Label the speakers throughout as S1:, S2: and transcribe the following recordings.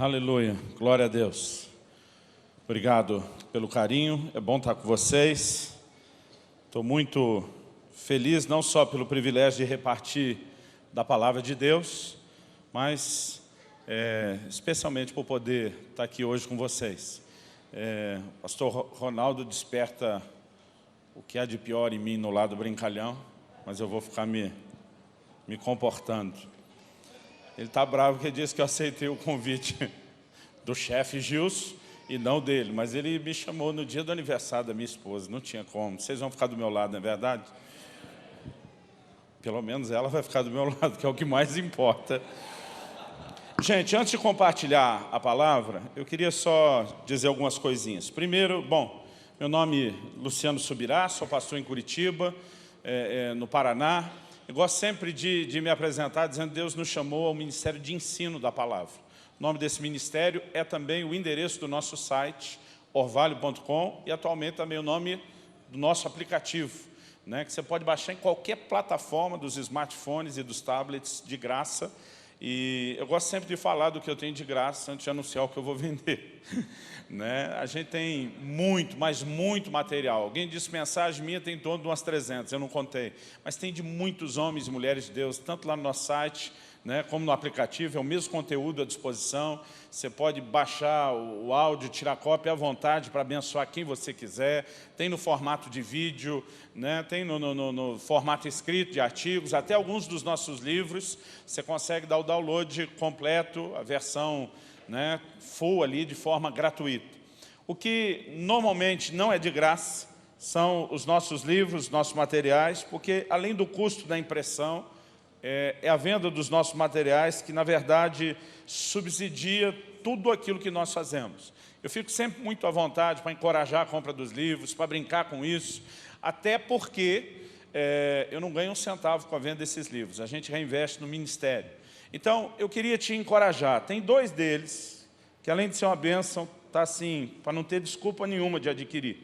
S1: Aleluia, glória a Deus. Obrigado pelo carinho, é bom estar com vocês. Estou muito feliz, não só pelo privilégio de repartir da palavra de Deus, mas especialmente por poder estar aqui hoje com vocês. O pastor Ronaldo desperta o que há de pior em mim no lado brincalhão, mas eu vou ficar me comportando. Ele está bravo porque disse que eu aceitei o convite do chefe Gilson e não dele, mas ele me chamou no dia do aniversário da minha esposa, não tinha como. Vocês vão ficar do meu lado, não é verdade? Pelo menos ela vai ficar do meu lado, que é o que mais importa. Gente, antes de compartilhar a palavra, eu queria só dizer algumas coisinhas. Primeiro, meu nome é Luciano Subirá, sou pastor em Curitiba, no Paraná. Eu gosto sempre de me apresentar dizendo que Deus nos chamou ao Ministério de Ensino da Palavra. O nome desse ministério é também o endereço do nosso site, orvalho.com, e atualmente também o nome do nosso aplicativo, que você pode baixar em qualquer plataforma dos smartphones e dos tablets de graça. E eu gosto sempre de falar do que eu tenho de graça antes de anunciar o que eu vou vender. A gente tem muito, mas muito material. Alguém disse mensagem minha tem em torno de umas 300, eu não contei. Mas tem de muitos homens e mulheres de Deus, tanto lá no nosso site, como no aplicativo, é o mesmo conteúdo à disposição. Você pode baixar o áudio, tirar cópia à vontade para abençoar quem você quiser. Tem no formato de vídeo, tem no formato escrito de artigos, até alguns dos nossos livros. Você consegue dar o download completo, a versão full ali, de forma gratuita. O que normalmente não é de graça são os nossos livros, nossos materiais, porque além do custo da impressão, é a venda dos nossos materiais que, na verdade, subsidia tudo aquilo que nós fazemos. Eu fico sempre muito à vontade para encorajar a compra dos livros, para brincar com isso, até porque eu não ganho um centavo com a venda desses livros, a gente reinveste no ministério. Então, eu queria te encorajar. Tem dois deles, que além de ser uma bênção, está assim, para não ter desculpa nenhuma de adquirir.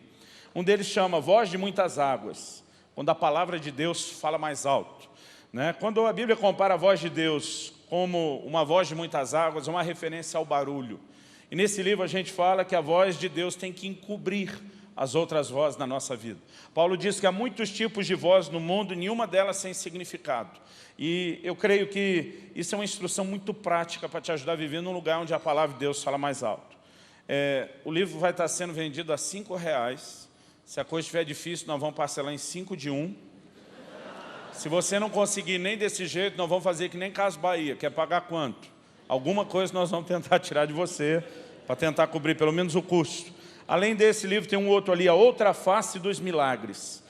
S1: Um deles chama Voz de Muitas Águas, quando a palavra de Deus fala mais alto. Quando a Bíblia compara a voz de Deus como uma voz de muitas águas, é uma referência ao barulho. E nesse livro a gente fala que a voz de Deus tem que encobrir as outras vozes na nossa vida. Paulo diz que há muitos tipos de voz no mundo, nenhuma delas sem significado. E eu creio que isso é uma instrução muito prática para te ajudar a viver num lugar onde a palavra de Deus fala mais alto. O livro vai estar sendo vendido a R$5. Se a coisa estiver difícil, nós vamos parcelar em 5 de 1. Se você não conseguir nem desse jeito, nós vamos fazer que nem Casas Bahia. Quer pagar quanto? Alguma coisa nós vamos tentar tirar de você, para tentar cobrir pelo menos o custo. Além desse livro, tem um outro ali, A Outra Face dos Milagres.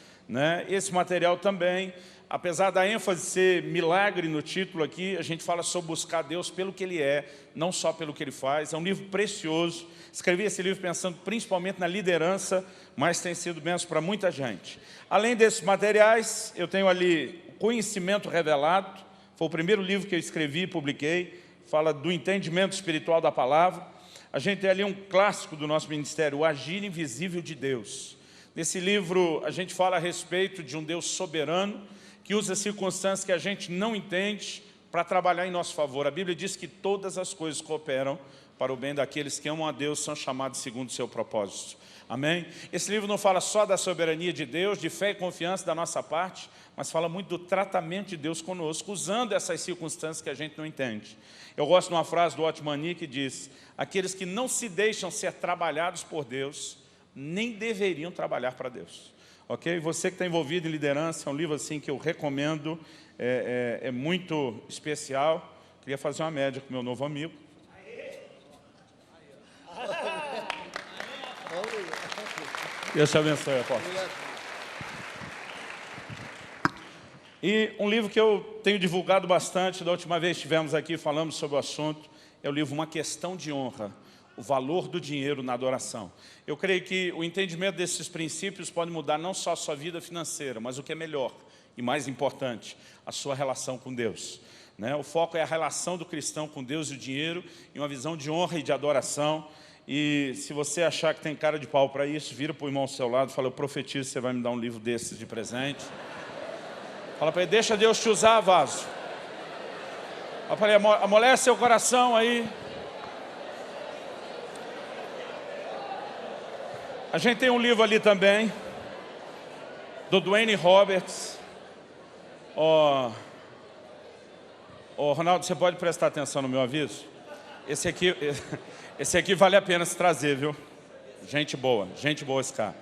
S1: Esse material também, apesar da ênfase ser milagre no título aqui, a gente fala sobre buscar Deus pelo que Ele é, não só pelo que Ele faz. É um livro precioso. Escrevi esse livro pensando principalmente na liderança, mas tem sido bênção para muita gente. Além desses materiais, eu tenho ali Conhecimento Revelado. Foi o primeiro livro que eu escrevi e publiquei. Fala do entendimento espiritual da palavra. A gente tem ali um clássico do nosso ministério, O Agir Invisível de Deus. Nesse livro, a gente fala a respeito de um Deus soberano, que usa circunstâncias que a gente não entende para trabalhar em nosso favor. A Bíblia diz que todas as coisas cooperam para o bem daqueles que amam a Deus, são chamados segundo o seu propósito. Amém? Esse livro não fala só da soberania de Deus, de fé e confiança da nossa parte, mas fala muito do tratamento de Deus conosco, usando essas circunstâncias que a gente não entende. Eu gosto de uma frase do Otmani que diz: aqueles que não se deixam ser trabalhados por Deus, nem deveriam trabalhar para Deus. Ok? Você que está envolvido em liderança, é um livro assim que eu recomendo, é muito especial. Queria fazer uma média com meu novo amigo. Deus te abençoe, apóstolo. E um livro que eu tenho divulgado bastante, da última vez que estivemos aqui, falamos sobre o assunto, é o livro Uma Questão de Honra, o valor do dinheiro na adoração. Eu creio que o entendimento desses princípios pode mudar não só a sua vida financeira, mas o que é melhor e mais importante, a sua relação com Deus. O foco é a relação do cristão com Deus e o dinheiro, e uma visão de honra e de adoração. E se você achar que tem cara de pau para isso, vira para o irmão ao seu lado e fala: eu profetizo, você vai me dar um livro desses de presente. Fala para ele: deixa Deus te usar, vaso. Fala para ele: amolece seu coração aí. A gente tem um livro ali também, do Dwayne Roberts. Ronaldo, você pode prestar atenção no meu aviso? Esse aqui vale a pena se trazer, viu? Gente boa esse cara.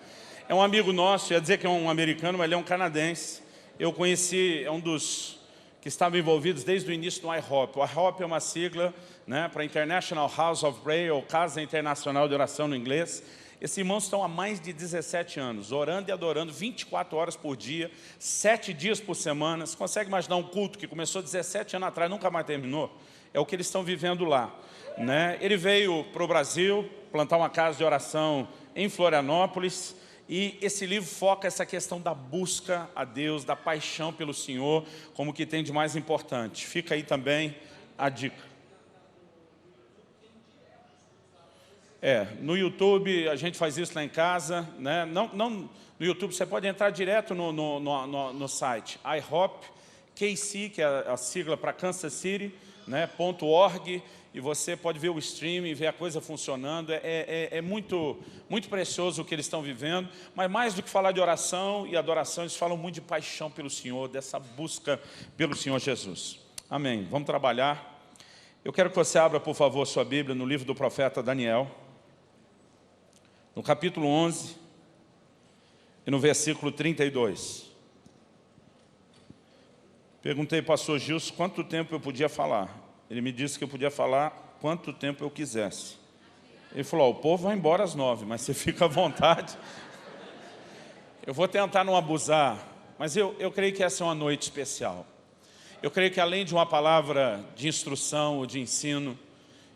S1: É um amigo nosso, ia dizer que é um americano, mas ele é um canadense. Eu conheci, é um dos que estavam envolvidos desde o início do IHOP. O IHOP é uma sigla, né, para International House of Prayer, ou Casa Internacional de Oração no inglês. Esses irmãos estão há mais de 17 anos, orando e adorando 24 horas por dia, 7 dias por semana. Você consegue imaginar um culto que começou 17 anos atrás, nunca mais terminou? É o que eles estão vivendo lá, né? Ele veio para o Brasil plantar uma casa de oração em Florianópolis, e esse livro foca essa questão da busca a Deus, da paixão pelo Senhor, como o que tem de mais importante. Fica aí também a dica. No YouTube, a gente faz isso lá em casa, né? Não no YouTube, você pode entrar direto no site IHOP, KC, que é a sigla para Kansas City, né? .org, e você pode ver o streaming, ver a coisa funcionando. É muito precioso o que eles estão vivendo, mas mais do que falar de oração e adoração, eles falam muito de paixão pelo Senhor, dessa busca pelo Senhor Jesus. Amém. Vamos trabalhar. Eu quero que você abra, por favor, sua Bíblia no livro do profeta Daniel, no capítulo 11 e no versículo 32. Perguntei ao pastor Gilson quanto tempo eu podia falar. Ele me disse que eu podia falar quanto tempo eu quisesse. Ele falou, o povo vai embora às 9, mas você fica à vontade. Eu vou tentar não abusar, mas eu creio que essa é uma noite especial. Eu creio que além de uma palavra de instrução ou de ensino,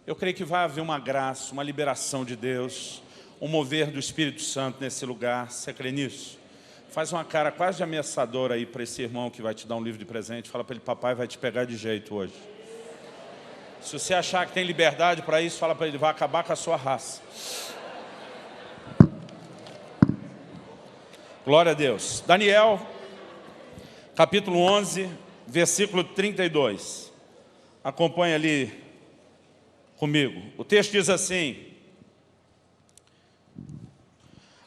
S1: eu creio que vai haver uma graça, uma liberação de Deus, um mover do Espírito Santo nesse lugar. Você crê nisso? Faz uma cara quase ameaçadora aí para esse irmão que vai te dar um livro de presente. Fala para ele, papai vai te pegar de jeito hoje. Se você achar que tem liberdade para isso, fala para ele, vai acabar com a sua raça. Glória a Deus. Daniel, capítulo 11, versículo 32. Acompanhe ali comigo. O texto diz assim: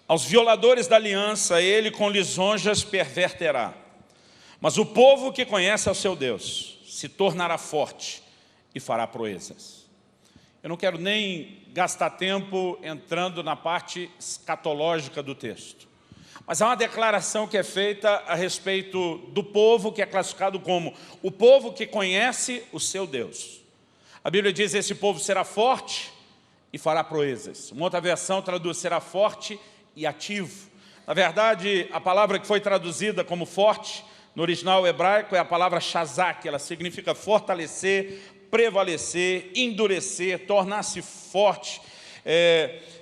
S1: aos violadores da aliança, ele com lisonjas perverterá. Mas o povo que conhece ao seu Deus se tornará forte e fará proezas. Eu não quero nem gastar tempo entrando na parte escatológica do texto. Mas há uma declaração que é feita a respeito do povo que é classificado como o povo que conhece o seu Deus. A Bíblia diz, esse povo será forte e fará proezas. Uma outra versão traduz, será forte e ativo. Na verdade, a palavra que foi traduzida como forte, no original hebraico, é a palavra shazak. Ela significa fortalecer, prevalecer, endurecer, tornar-se forte,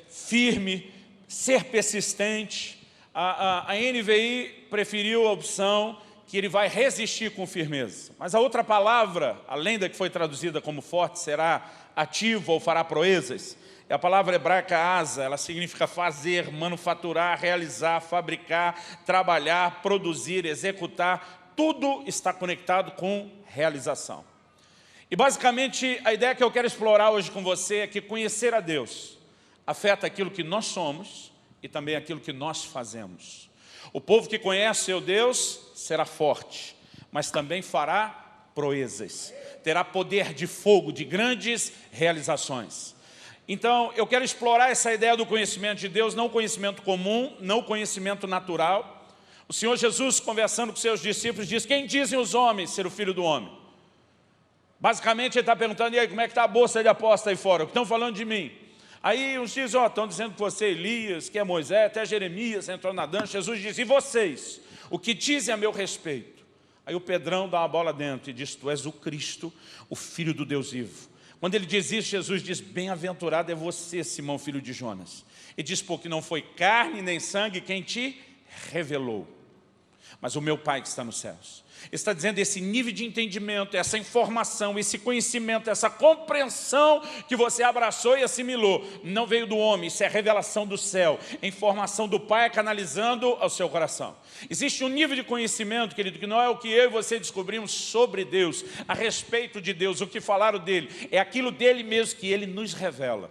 S1: firme, ser persistente. A NVI preferiu a opção que ele vai resistir com firmeza. Mas a outra palavra, além da que foi traduzida como forte, será ativo ou fará proezas, é a palavra hebraica asa. Ela significa fazer, manufaturar, realizar, fabricar, trabalhar, produzir, executar. Tudo está conectado com realização. E basicamente a ideia que eu quero explorar hoje com você é que conhecer a Deus afeta aquilo que nós somos e também aquilo que nós fazemos. O povo que conhece seu Deus será forte, mas também fará proezas. Terá poder de fogo, de grandes realizações. Então, eu quero explorar essa ideia do conhecimento de Deus, não o conhecimento comum, não o conhecimento natural. O Senhor Jesus, conversando com seus discípulos, diz, quem dizem os homens ser o Filho do Homem? Basicamente, ele está perguntando, e aí, como é que está a bolsa de aposta aí fora? O que estão falando de mim? Aí uns dizem, estão dizendo que você é Elias, que é Moisés, até Jeremias entrou nadando. Jesus diz, e vocês? O que dizem a meu respeito? Aí o Pedrão dá uma bola dentro e diz, tu és o Cristo, o Filho do Deus vivo. Quando ele diz isso, Jesus diz, bem-aventurado é você, Simão, filho de Jonas. E diz, porque não foi carne nem sangue quem te revelou, mas o meu Pai que está nos céus. Está dizendo esse nível de entendimento, essa informação, esse conhecimento, essa compreensão que você abraçou e assimilou, não veio do homem, isso é revelação do céu, é informação do Pai canalizando ao seu coração. Existe um nível de conhecimento, querido, que não é o que eu e você descobrimos sobre Deus, a respeito de Deus, o que falaram dele, é aquilo dele mesmo que ele nos revela.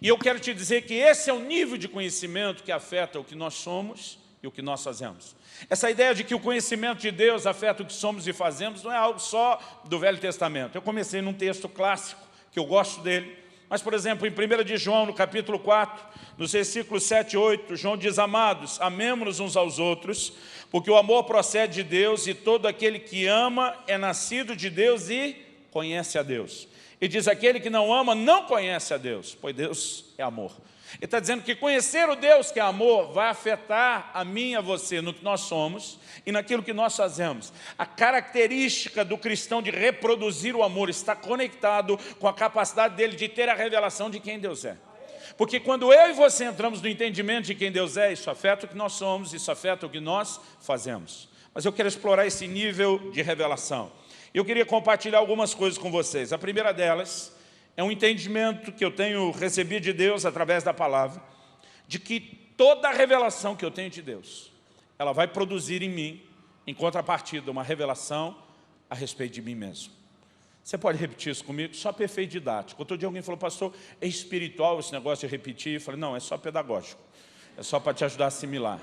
S1: E eu quero te dizer que esse é o nível de conhecimento que afeta o que nós somos e o que nós fazemos. Essa ideia de que o conhecimento de Deus afeta o que somos e fazemos não é algo só do Velho Testamento. Eu comecei num texto clássico, que eu gosto dele, mas, por exemplo, em 1 de João, no capítulo 4, nos versículos 7 e 8, João diz: amados, amemo-nos uns aos outros, porque o amor procede de Deus, e todo aquele que ama é nascido de Deus e conhece a Deus. E diz: aquele que não ama não conhece a Deus, pois Deus é amor. Ele está dizendo que conhecer o Deus que é amor vai afetar a mim e a você no que nós somos e naquilo que nós fazemos. A característica do cristão de reproduzir o amor está conectado com a capacidade dele de ter a revelação de quem Deus é. Porque quando eu e você entramos no entendimento de quem Deus é, isso afeta o que nós somos, isso afeta o que nós fazemos. Mas eu quero explorar esse nível de revelação. Eu queria compartilhar algumas coisas com vocês. A primeira delas é um entendimento que eu tenho recebido de Deus através da palavra, de que toda a revelação que eu tenho de Deus, ela vai produzir em mim, em contrapartida, uma revelação a respeito de mim mesmo. Você pode repetir isso comigo? Só para efeito didático. Outro dia alguém falou: pastor, é espiritual esse negócio de repetir? Eu falei: não, é só pedagógico. É só para te ajudar a assimilar.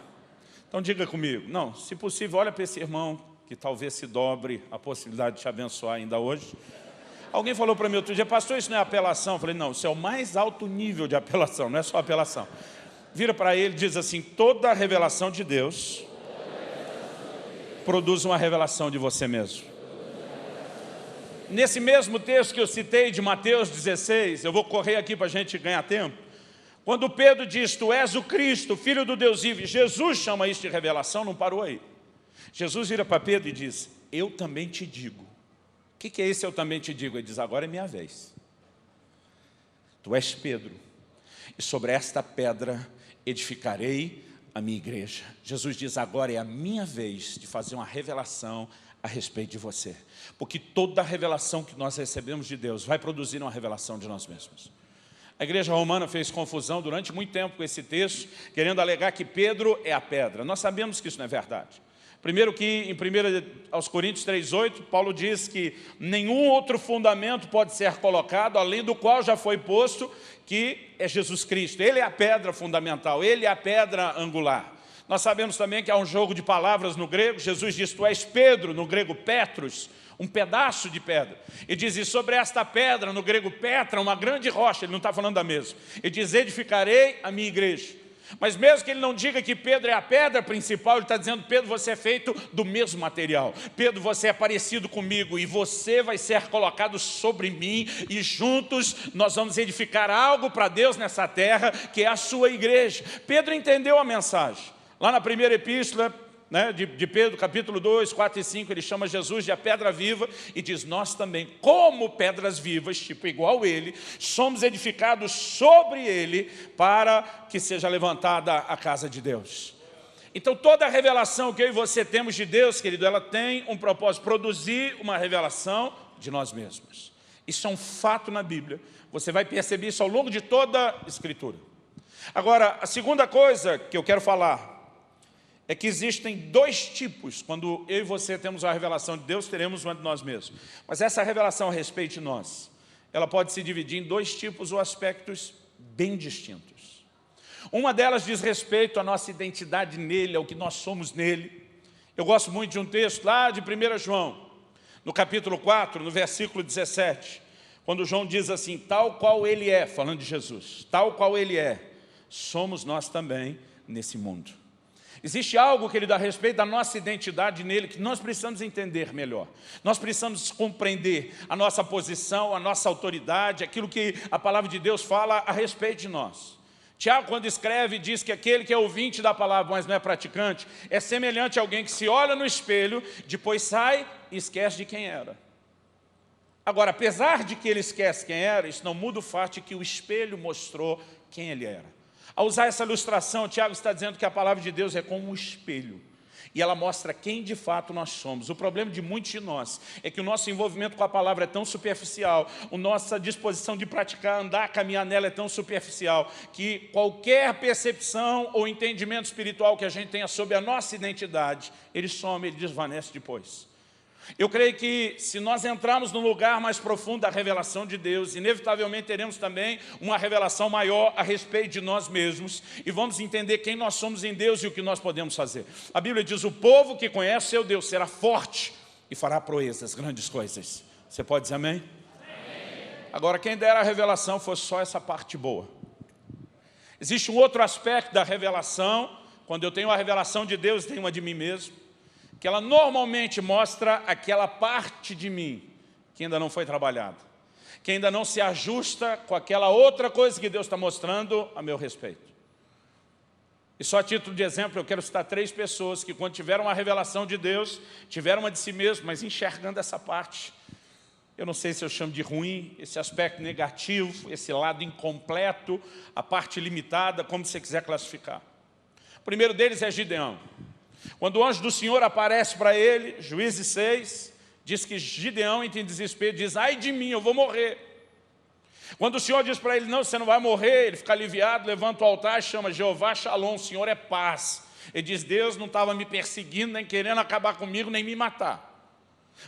S1: Então diga comigo. Não, se possível, olha para esse irmão, que talvez se dobre a possibilidade de te abençoar ainda hoje. Alguém falou para mim outro dia: pastor, isso não é apelação? Eu falei: não, isso é o mais alto nível de apelação, não é só apelação. Vira para ele e diz assim: toda a revelação de Deus produz uma revelação de você mesmo. Nesse mesmo texto que eu citei de Mateus 16, eu vou correr aqui para a gente ganhar tempo. Quando Pedro diz: tu és o Cristo, Filho do Deus vivo, Jesus chama isso de revelação, não parou aí. Jesus vira para Pedro e diz: eu também te digo. O que é esse eu também te digo? Ele diz: agora é minha vez. Tu és Pedro, e sobre esta pedra edificarei a minha igreja. Jesus diz: agora é a minha vez de fazer uma revelação a respeito de você. Porque toda a revelação que nós recebemos de Deus vai produzir uma revelação de nós mesmos. A igreja romana fez confusão durante muito tempo com esse texto, querendo alegar que Pedro é a pedra. Nós sabemos que isso não é verdade. Primeiro que em 1 aos Coríntios 3,8, Paulo diz que nenhum outro fundamento pode ser colocado, além do qual já foi posto, que é Jesus Cristo. Ele é a pedra fundamental, ele é a pedra angular. Nós sabemos também que há um jogo de palavras no grego. Jesus diz: tu és Pedro, no grego Petros, um pedaço de pedra. Ele diz: e sobre esta pedra, no grego Petra, uma grande rocha. Ele não está falando da mesma. Ele diz: edificarei a minha igreja. Mas mesmo que ele não diga que Pedro é a pedra principal, ele está dizendo: Pedro, você é feito do mesmo material. Pedro, você é parecido comigo, e você vai ser colocado sobre mim, e juntos nós vamos edificar algo para Deus nessa terra, que é a sua igreja. Pedro entendeu a mensagem. Lá na primeira epístola, de Pedro, capítulo 2, 4 e 5, ele chama Jesus de a pedra viva e diz: nós também, como pedras vivas, tipo igual ele, somos edificados sobre ele para que seja levantada a casa de Deus. Então toda a revelação que eu e você temos de Deus, querido, ela tem um propósito: produzir uma revelação de nós mesmos. Isso é um fato na Bíblia. Você vai perceber isso ao longo de toda a Escritura. Agora, a segunda coisa que eu quero falar é que existem dois tipos. Quando eu e você temos a revelação de Deus, teremos uma de nós mesmos. Mas essa revelação a respeito de nós, ela pode se dividir em dois tipos ou aspectos bem distintos. Uma delas diz respeito à nossa identidade nele, ao que nós somos nele. Eu gosto muito de um texto lá de 1 João, no capítulo 4, no versículo 17, quando João diz assim: tal qual ele é, falando de Jesus, tal qual ele é, somos nós também nesse mundo. Existe algo, querido, a respeito da nossa identidade nele, que nós precisamos entender melhor. Nós precisamos compreender a nossa posição, a nossa autoridade, aquilo que a palavra de Deus fala a respeito de nós. Tiago, quando escreve, diz que aquele que é ouvinte da palavra, mas não é praticante, é semelhante a alguém que se olha no espelho, depois sai e esquece de quem era. Agora, apesar de que ele esquece quem era, isso não muda o fato de que o espelho mostrou quem ele era. Ao usar essa ilustração, Tiago está dizendo que a palavra de Deus é como um espelho. E ela mostra quem de fato nós somos. O problema de muitos de nós é que o nosso envolvimento com a palavra é tão superficial, a nossa disposição de praticar, andar, caminhar nela é tão superficial, que qualquer percepção ou entendimento espiritual que a gente tenha sobre a nossa identidade, ele some, ele desvanece depois. Eu creio que se nós entrarmos no lugar mais profundo da revelação de Deus, inevitavelmente teremos também uma revelação maior a respeito de nós mesmos e vamos entender quem nós somos em Deus e o que nós podemos fazer. A Bíblia diz, o povo que conhece seu Deus será forte e fará proezas, grandes coisas. Você pode dizer amém? Amém. Agora, quem dera a revelação fosse só essa parte boa. Existe um outro aspecto da revelação, quando eu tenho a revelação de Deus, tenho uma de mim mesmo, que ela normalmente mostra aquela parte de mim que ainda não foi trabalhada, que ainda não se ajusta com aquela outra coisa que Deus está mostrando a meu respeito. E só a título de exemplo, eu quero citar 3 pessoas que quando tiveram a revelação de Deus, tiveram uma de si mesmo, mas enxergando essa parte, eu não sei se eu chamo de ruim, esse aspecto negativo, esse lado incompleto, a parte limitada, como você quiser classificar. O primeiro deles é Gideão. Quando o anjo do Senhor aparece para ele, Juízes 6, diz que Gideão entra em desespero, diz, ai de mim, eu vou morrer. Quando o Senhor diz para ele, não, você não vai morrer, ele fica aliviado, levanta o altar, chama Jeová Shalom, o Senhor é paz. Ele diz, Deus não estava me perseguindo, nem querendo acabar comigo, nem me matar.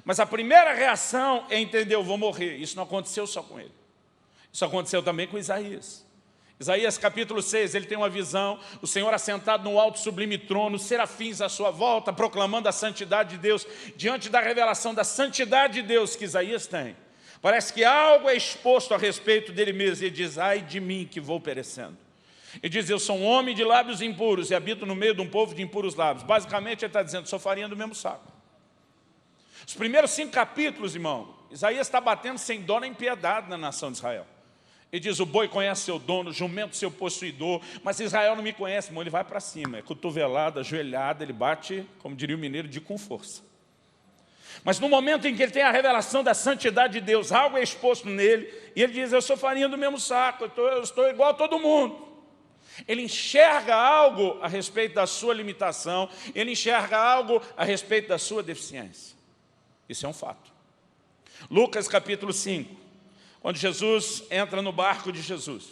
S1: Mas a primeira reação é entender, eu vou morrer. Isso não aconteceu só com ele. Isso aconteceu também com Isaías. Isaías capítulo 6, ele tem uma visão, o Senhor assentado no alto sublime trono, serafins à sua volta, proclamando a santidade de Deus, diante da revelação da santidade de Deus que Isaías tem. Parece que algo é exposto a respeito dele mesmo, ele diz, ai de mim que vou perecendo. Ele diz, eu sou um homem de lábios impuros e habito no meio de um povo de impuros lábios. Basicamente ele está dizendo, sou farinha do mesmo saco. Os primeiros 5 capítulos, irmão, Isaías está batendo sem dó nem piedade na nação de Israel. Ele diz, o boi conhece seu dono, o jumento seu possuidor, mas Israel não me conhece, irmão, ele vai para cima, é cotovelada, ajoelhada, ele bate, como diria o mineiro, com força. Mas no momento em que ele tem a revelação da santidade de Deus, algo é exposto nele, e ele diz, eu sou farinha do mesmo saco, eu estou igual a todo mundo. Ele enxerga algo a respeito da sua limitação, ele enxerga algo a respeito da sua deficiência. Isso é um fato. Lucas capítulo 5. Quando Jesus entra no barco de Jesus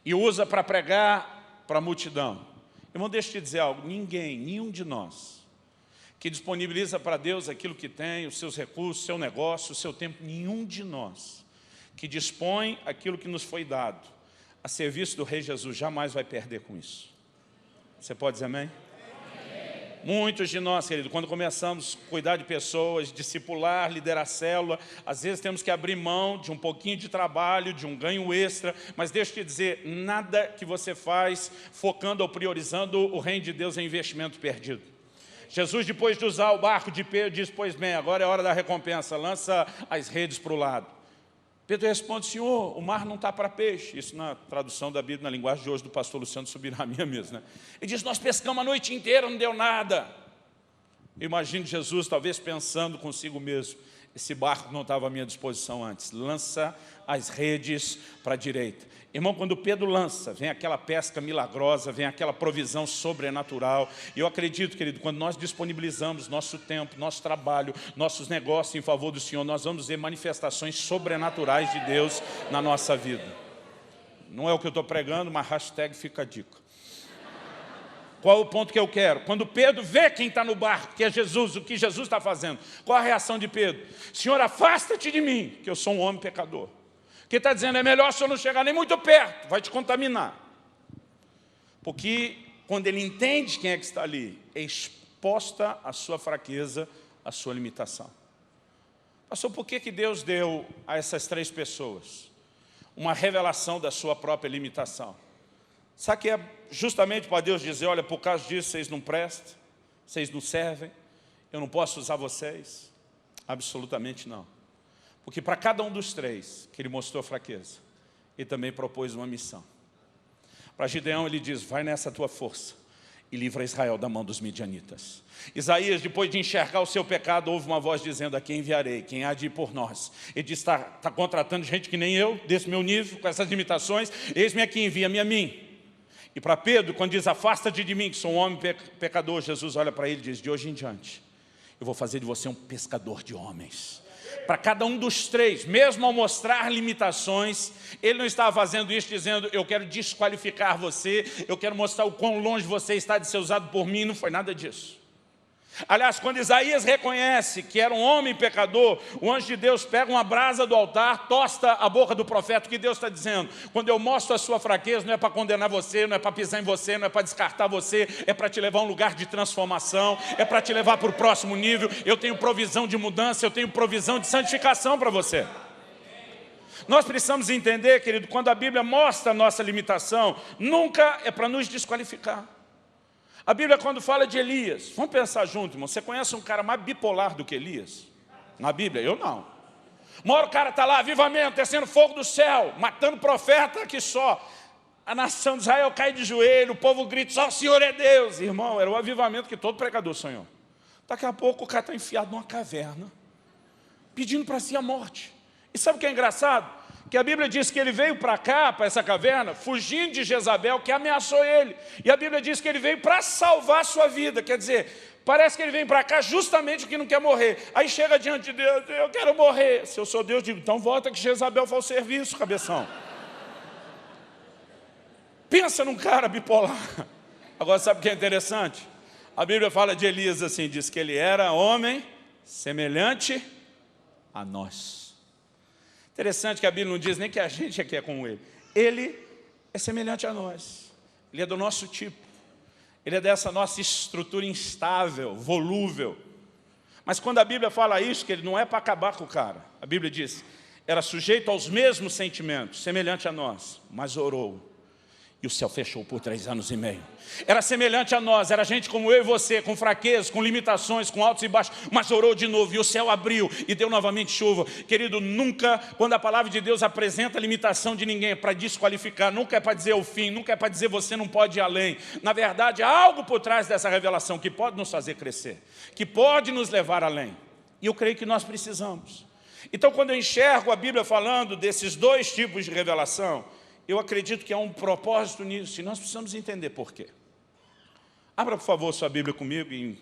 S1: e usa para pregar para a multidão. Irmão, deixa eu te dizer algo, nenhum de nós que disponibiliza para Deus aquilo que tem, os seus recursos, o seu negócio, o seu tempo, nenhum de nós que dispõe aquilo que nos foi dado a serviço do Rei Jesus jamais vai perder com isso. Você pode dizer amém? Muitos de nós, querido, quando começamos a cuidar de pessoas, discipular, liderar célula, às vezes temos que abrir mão de um pouquinho de trabalho, de um ganho extra, mas deixa eu te dizer, nada que você faz focando ou priorizando o reino de Deus é investimento perdido. Jesus, depois de usar o barco de Pedro, diz, pois bem, agora é hora da recompensa, lança as redes para o lado. Pedro responde, Senhor, o mar não está para peixe. Isso na tradução da Bíblia, na linguagem de hoje do pastor Luciano Subirraminha mesmo, né? Ele diz, nós pescamos a noite inteira, não deu nada. Eu imagino Jesus talvez pensando consigo mesmo, esse barco não estava à minha disposição antes. Lança as redes para a direita. Irmão, quando Pedro lança, vem aquela pesca milagrosa, vem aquela provisão sobrenatural. E eu acredito, querido, quando nós disponibilizamos nosso tempo, nosso trabalho, nossos negócios em favor do Senhor, nós vamos ver manifestações sobrenaturais de Deus na nossa vida. Não é o que eu estou pregando, mas hashtag fica a dica. Qual é o ponto que eu quero? Quando Pedro vê quem está no barco, que é Jesus, o que Jesus está fazendo, qual a reação de Pedro? Senhor, afasta-te de mim, que eu sou um homem pecador. O que está dizendo? É melhor se eu não chegar nem muito perto, vai te contaminar. Porque quando ele entende quem é que está ali, é exposta a sua fraqueza, a sua limitação. Pastor, por que Deus deu a essas 3 pessoas uma revelação da sua própria limitação? Sabe que é justamente para Deus dizer, olha, por causa disso vocês não prestam, vocês não servem, eu não posso usar vocês? Absolutamente não. Porque para cada um dos 3 que ele mostrou fraqueza, ele também propôs uma missão. Para Gideão ele diz, vai nessa tua força e livra Israel da mão dos midianitas. Isaías, depois de enxergar o seu pecado, ouve uma voz dizendo, a quem enviarei, quem há de ir por nós. Ele diz, está contratando gente que nem eu, desse meu nível, com essas limitações, eis-me aqui, envia-me a mim. E para Pedro, quando diz, afasta-te de mim, que sou um homem pecador, Jesus olha para ele e diz, de hoje em diante, eu vou fazer de você um pescador de homens. Para cada um dos 3, mesmo ao mostrar limitações, ele não estava fazendo isso dizendo, eu quero desqualificar você, eu quero mostrar o quão longe você está de ser usado por mim, não foi nada disso. Aliás, quando Isaías reconhece que era um homem pecador, o anjo de Deus pega uma brasa do altar, tosta a boca do profeta. O que Deus está dizendo? Quando eu mostro a sua fraqueza, não é para condenar você, não é para pisar em você, não é para descartar você, é para te levar a um lugar de transformação, é para te levar para o próximo nível. Eu tenho provisão de mudança, eu tenho provisão de santificação para você. Nós precisamos entender, querido, quando a Bíblia mostra a nossa limitação, nunca é para nos desqualificar. A Bíblia, quando fala de Elias, vamos pensar junto, irmão. Você conhece um cara mais bipolar do que Elias? Na Bíblia? Eu não. Uma hora o cara está lá, avivamento, descendo fogo do céu, matando profeta que só. A nação de Israel cai de joelho, o povo grita, só o Senhor é Deus. Irmão, era o avivamento que todo pregador sonhou. Daqui a pouco o cara está enfiado numa caverna, pedindo para si a morte. E sabe o que é engraçado? Que a Bíblia diz que ele veio para cá, para essa caverna, fugindo de Jezabel, que ameaçou ele. E a Bíblia diz que ele veio para salvar a sua vida. Quer dizer, parece que ele vem para cá justamente porque não quer morrer. Aí chega diante de Deus, eu quero morrer. Se eu sou Deus, digo, então volta que Jezabel faz o serviço, cabeção. Pensa num cara bipolar. Agora sabe o que é interessante? A Bíblia fala de Elias assim, diz que ele era homem semelhante a nós. Interessante que a Bíblia não diz nem que a gente aqui é como ele. Ele é semelhante a nós. Ele é do nosso tipo. Ele é dessa nossa estrutura instável, volúvel. Mas quando a Bíblia fala isso, que ele não é para acabar com o cara. A Bíblia diz, era sujeito aos mesmos sentimentos, semelhante a nós, mas orou. E o céu fechou por 3 anos e meio. Era semelhante a nós, era gente como eu e você, com fraquezas, com limitações, com altos e baixos, mas orou de novo e o céu abriu e deu novamente chuva. Querido, nunca, quando a palavra de Deus apresenta a limitação de ninguém, é para desqualificar, nunca é para dizer o fim, nunca é para dizer você não pode ir além. Na verdade, há algo por trás dessa revelação que pode nos fazer crescer, que pode nos levar além. E eu creio que nós precisamos. Então, quando eu enxergo a Bíblia falando desses 2 tipos de revelação, eu acredito que há um propósito nisso, e nós precisamos entender por quê. Abra, por favor, sua Bíblia comigo,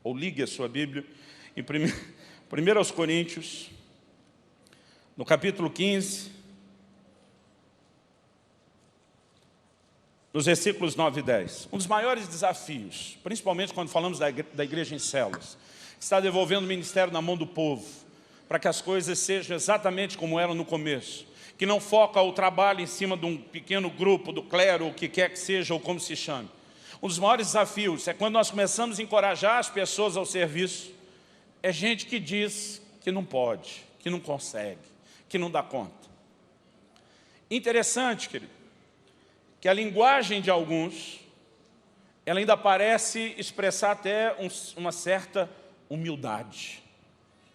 S1: ou ligue a sua Bíblia, em 1 Coríntios, no capítulo 15, nos versículos 9 e 10. Um dos maiores desafios, principalmente quando falamos da igreja em células, está devolvendo o ministério na mão do povo, para que as coisas sejam exatamente como eram no começo. Que não foca o trabalho em cima de um pequeno grupo, do clero, o que quer que seja, ou como se chame. Um dos maiores desafios é quando nós começamos a encorajar as pessoas ao serviço, é gente que diz que não pode, que não consegue, que não dá conta. Interessante, querido, que a linguagem de alguns, ela ainda parece expressar até uma certa humildade.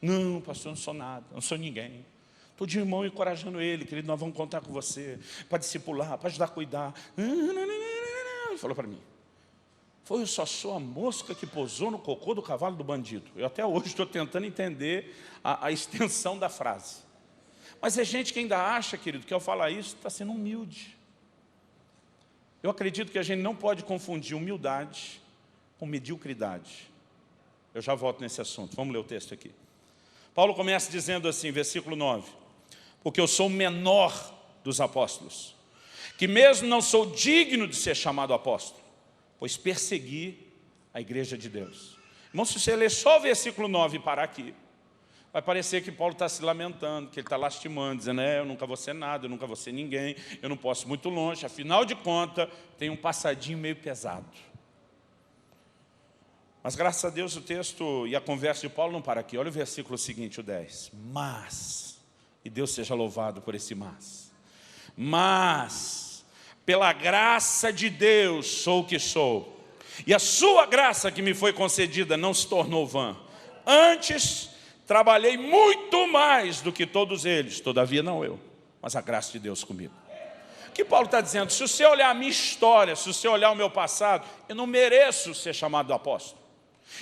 S1: Não, pastor, eu não sou nada, eu não sou ninguém. Estou de irmão encorajando ele, querido, nós vamos contar com você, para discipular, para ajudar a cuidar. Ele falou para mim, eu só sou a mosca que pousou no cocô do cavalo do bandido. Eu até hoje estou tentando entender a extensão da frase. Mas é gente que ainda acha, querido, que ao falar isso está sendo humilde. Eu acredito que a gente não pode confundir humildade com mediocridade. Eu já volto nesse assunto, vamos ler o texto aqui. Paulo começa dizendo assim, versículo 9. Porque eu sou o menor dos apóstolos, que mesmo não sou digno de ser chamado apóstolo, pois persegui a igreja de Deus. Irmão, se você ler só o versículo 9 e parar aqui, vai parecer que Paulo está se lamentando, que ele está lastimando, dizendo, eu nunca vou ser nada, eu nunca vou ser ninguém, eu não posso ir muito longe, afinal de contas, tem um passadinho meio pesado. Mas graças a Deus o texto e a conversa de Paulo não para aqui. Olha o versículo seguinte, o 10. Mas, e Deus seja louvado por esse mas, pela graça de Deus sou o que sou, e a sua graça que me foi concedida não se tornou vã. Antes, trabalhei muito mais do que todos eles, todavia não eu, mas a graça de Deus comigo. O que Paulo está dizendo? Se você olhar a minha história, se você olhar o meu passado, eu não mereço ser chamado apóstolo.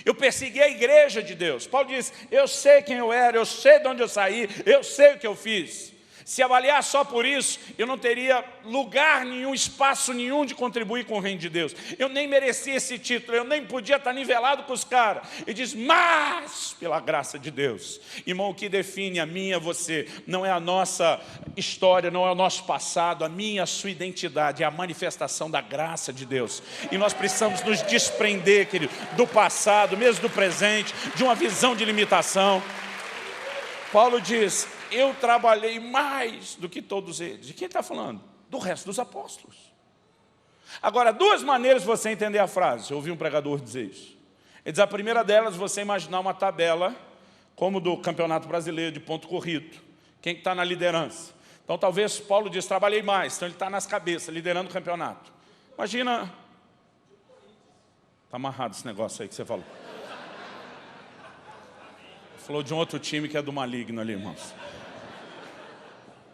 S1: Eu persegui a igreja de Deus. Paulo diz, eu sei quem eu era, eu sei de onde eu saí, eu sei o que eu fiz. Se avaliar só por isso, eu não teria lugar nenhum, espaço nenhum de contribuir com o reino de Deus. Eu nem merecia esse título, eu nem podia estar nivelado com os caras. E diz, mas, pela graça de Deus. Irmão, o que define a minha, você, não é a nossa história, não é o nosso passado, a minha, a sua identidade, é a manifestação da graça de Deus. E nós precisamos nos desprender, querido, do passado, mesmo do presente, de uma visão de limitação. Paulo diz, eu trabalhei mais do que todos eles. De quem está falando? Do resto dos apóstolos. Agora, duas maneiras de você entender a frase. Eu ouvi um pregador dizer isso. Ele diz, a primeira delas, você imaginar uma tabela, como do Campeonato Brasileiro de ponto corrido. Quem está na liderança? Então, talvez Paulo diz, trabalhei mais. Então, ele está nas cabeças, liderando o campeonato. Imagina... Está amarrado esse negócio aí que você falou. Falou de um outro time que é do maligno ali, irmãos.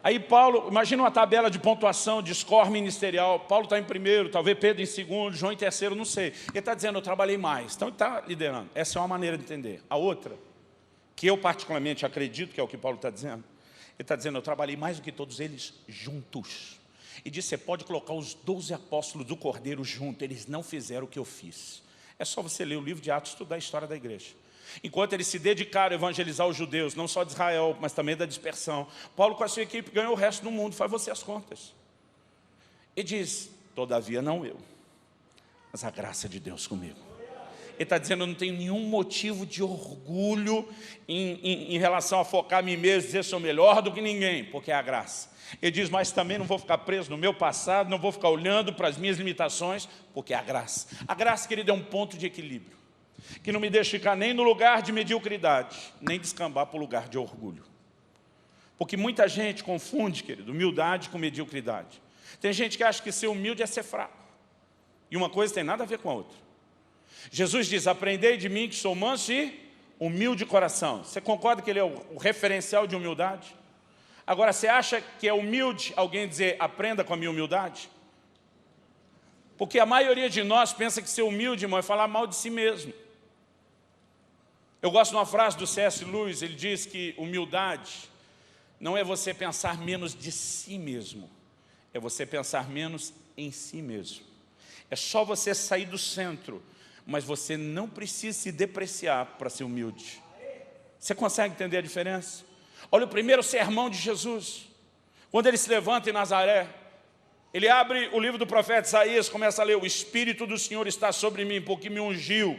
S1: Aí Paulo, imagina uma tabela de pontuação, de score ministerial. Paulo está em primeiro, talvez Pedro em segundo, João em terceiro, não sei. Ele está dizendo, eu trabalhei mais. Então ele está liderando. Essa é uma maneira de entender. A outra, que eu particularmente acredito que é o que Paulo está dizendo, ele está dizendo, eu trabalhei mais do que todos eles juntos. E diz, você pode colocar os 12 apóstolos do Cordeiro juntos, eles não fizeram o que eu fiz. É só você ler o livro de Atos e estudar a história da igreja. Enquanto eles se dedicaram a evangelizar os judeus, não só de Israel, mas também da dispersão, Paulo com a sua equipe ganhou o resto do mundo, faz você as contas. E diz, todavia não eu, mas a graça de Deus comigo. Ele está dizendo, eu não tenho nenhum motivo de orgulho em relação a focar em mim mesmo, dizer que sou melhor do que ninguém, porque é a graça. Ele diz, mas também não vou ficar preso no meu passado, não vou ficar olhando para as minhas limitações, porque é a graça. A graça, querido, é um ponto de equilíbrio, que não me deixa ficar nem no lugar de mediocridade, nem descambar para o lugar de orgulho. Porque muita gente confunde, querido, humildade com mediocridade. Tem gente que acha que ser humilde é ser fraco. E uma coisa tem nada a ver com a outra. Jesus diz, aprendei de mim que sou manso e humilde de coração. Você concorda que ele é o referencial de humildade? Agora, você acha que é humilde alguém dizer, aprenda com a minha humildade? Porque a maioria de nós pensa que ser humilde, irmão, é falar mal de si mesmo. Eu gosto de uma frase do C.S. Lewis, ele diz que humildade não é você pensar menos de si mesmo, é você pensar menos em si mesmo. É só você sair do centro, mas você não precisa se depreciar para ser humilde. Você consegue entender a diferença? Olha o primeiro sermão de Jesus, quando ele se levanta em Nazaré, ele abre o livro do profeta Isaías, começa a ler, o Espírito do Senhor está sobre mim, porque me ungiu.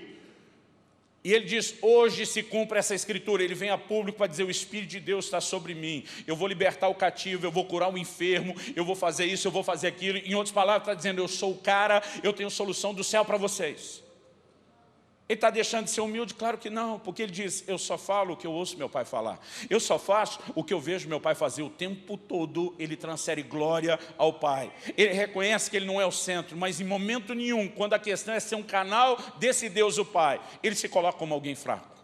S1: E ele diz, hoje se cumpre essa escritura. Ele vem a público para dizer, o Espírito de Deus está sobre mim. Eu vou libertar o cativo, eu vou curar o enfermo, eu vou fazer isso, eu vou fazer aquilo. Em outras palavras, está dizendo, eu sou o cara, eu tenho solução do céu para vocês. Ele está deixando de ser humilde? Claro que não, porque ele diz, eu só falo o que eu ouço meu pai falar. Eu só faço o que eu vejo meu pai fazer. O tempo todo ele transfere glória ao pai. Ele reconhece que ele não é o centro, mas em momento nenhum, quando a questão é ser um canal desse Deus o Pai, ele se coloca como alguém fraco.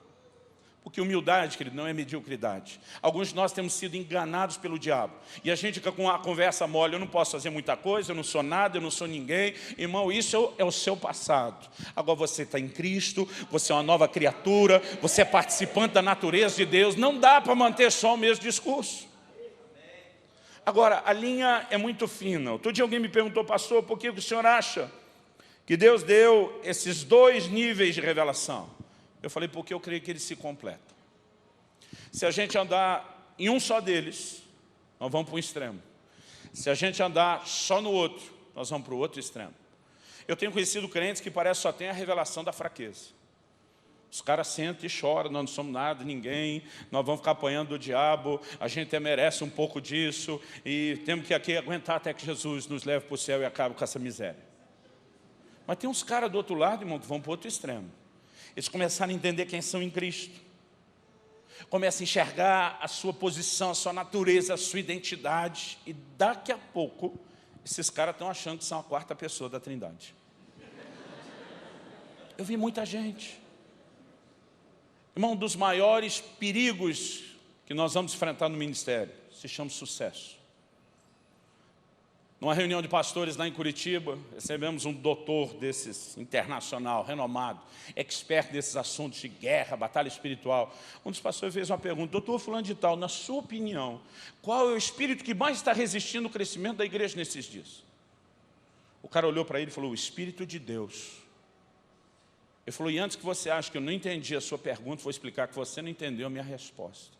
S1: Porque humildade, querido, não é mediocridade. Alguns de nós temos sido enganados pelo diabo. E a gente fica com a conversa mole, eu não posso fazer muita coisa, eu não sou nada, eu não sou ninguém. Irmão, isso é o seu passado. Agora você está em Cristo, você é uma nova criatura, você é participante da natureza de Deus. Não dá para manter só o mesmo discurso. Agora, a linha é muito fina. Outro dia alguém me perguntou, pastor, por que o senhor acha que Deus deu esses dois níveis de revelação? Eu falei, porque eu creio que eles se completam. Se a gente andar em um só deles, nós vamos para um extremo. Se a gente andar só no outro, nós vamos para o outro extremo. Eu tenho conhecido crentes que parece só tem a revelação da fraqueza. Os caras sentam e choram, nós não somos nada, ninguém, nós vamos ficar apanhando do diabo, a gente merece um pouco disso, e temos que aqui aguentar até que Jesus nos leve para o céu e acabe com essa miséria. Mas tem uns caras do outro lado, irmão, que vão para o outro extremo. Eles começaram a entender quem são em Cristo. Começam a enxergar a sua posição, a sua natureza, a sua identidade. E daqui a pouco, esses caras estão achando que são a quarta pessoa da Trindade. Eu vi muita gente. Irmão, um dos maiores perigos que nós vamos enfrentar no ministério se chama sucesso. Numa reunião de pastores lá em Curitiba, recebemos um doutor desses, internacional, renomado, expert desses assuntos de guerra, batalha espiritual. Um dos pastores fez uma pergunta: doutor fulano de tal, na sua opinião, qual é o espírito que mais está resistindo ao crescimento da igreja nesses dias? O cara olhou para ele e falou: o Espírito de Deus. Ele falou: e antes que você ache que eu não entendi a sua pergunta, vou explicar que você não entendeu a minha resposta.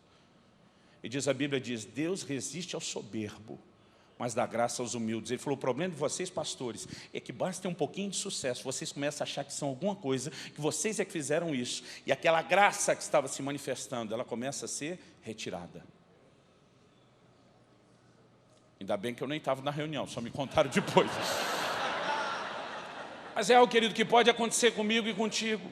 S1: E diz, a Bíblia diz, Deus resiste ao soberbo, mas dá graça aos humildes. Ele falou: o problema de vocês, pastores, é que basta ter um pouquinho de sucesso, vocês começam a achar que são alguma coisa, que vocês é que fizeram isso, e aquela graça que estava se manifestando, ela começa a ser retirada. Ainda bem que eu nem estava na reunião, só me contaram depois. Mas é algo, querido, que pode acontecer comigo e contigo.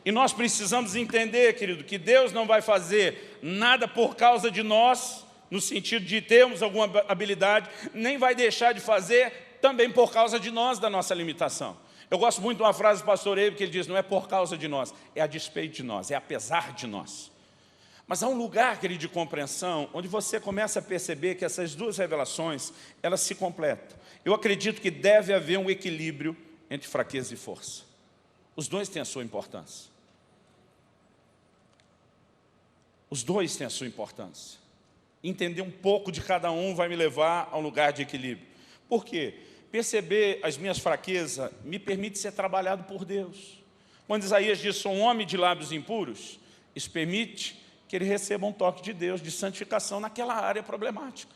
S1: E nós precisamos entender, querido, que Deus não vai fazer nada por causa de nós, no sentido de termos alguma habilidade, nem vai deixar de fazer também por causa de nós, da nossa limitação. Eu gosto muito de uma frase do pastor Eibe, que ele diz: não é por causa de nós, é a despeito de nós, é apesar de nós. Mas há um lugar, querido, de compreensão, onde você começa a perceber que essas duas revelações, elas se completam. Eu acredito que deve haver um equilíbrio entre fraqueza e força. Os dois têm a sua importância. Os dois têm a sua importância. Entender um pouco de cada um vai me levar a um lugar de equilíbrio. Por quê? Perceber as minhas fraquezas me permite ser trabalhado por Deus. Quando Isaías diz: sou um homem de lábios impuros, isso permite que ele receba um toque de Deus, de santificação naquela área problemática.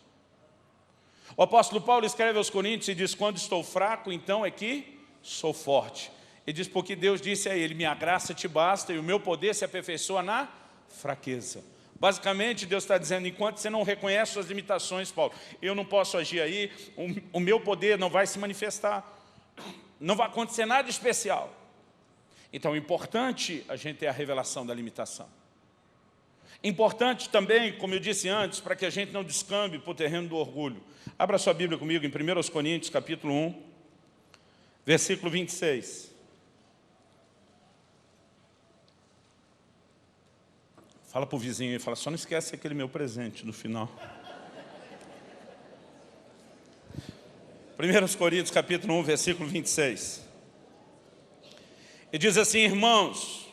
S1: O apóstolo Paulo escreve aos Coríntios e diz: quando estou fraco, então é que sou forte. Ele diz: porque Deus disse a ele: minha graça te basta e o meu poder se aperfeiçoa na fraqueza. Basicamente, Deus está dizendo: enquanto você não reconhece suas limitações, Paulo, eu não posso agir aí, o meu poder não vai se manifestar, não vai acontecer nada especial. Então, é importante a gente ter a revelação da limitação. Importante também, como eu disse antes, para que a gente não descambe para o terreno do orgulho. Abra sua Bíblia comigo em 1 Coríntios, capítulo 1, versículo 26. Fala para o vizinho e fala: só não esquece aquele meu presente no final. 1 Coríntios, capítulo 1, versículo 26. E diz assim: irmãos,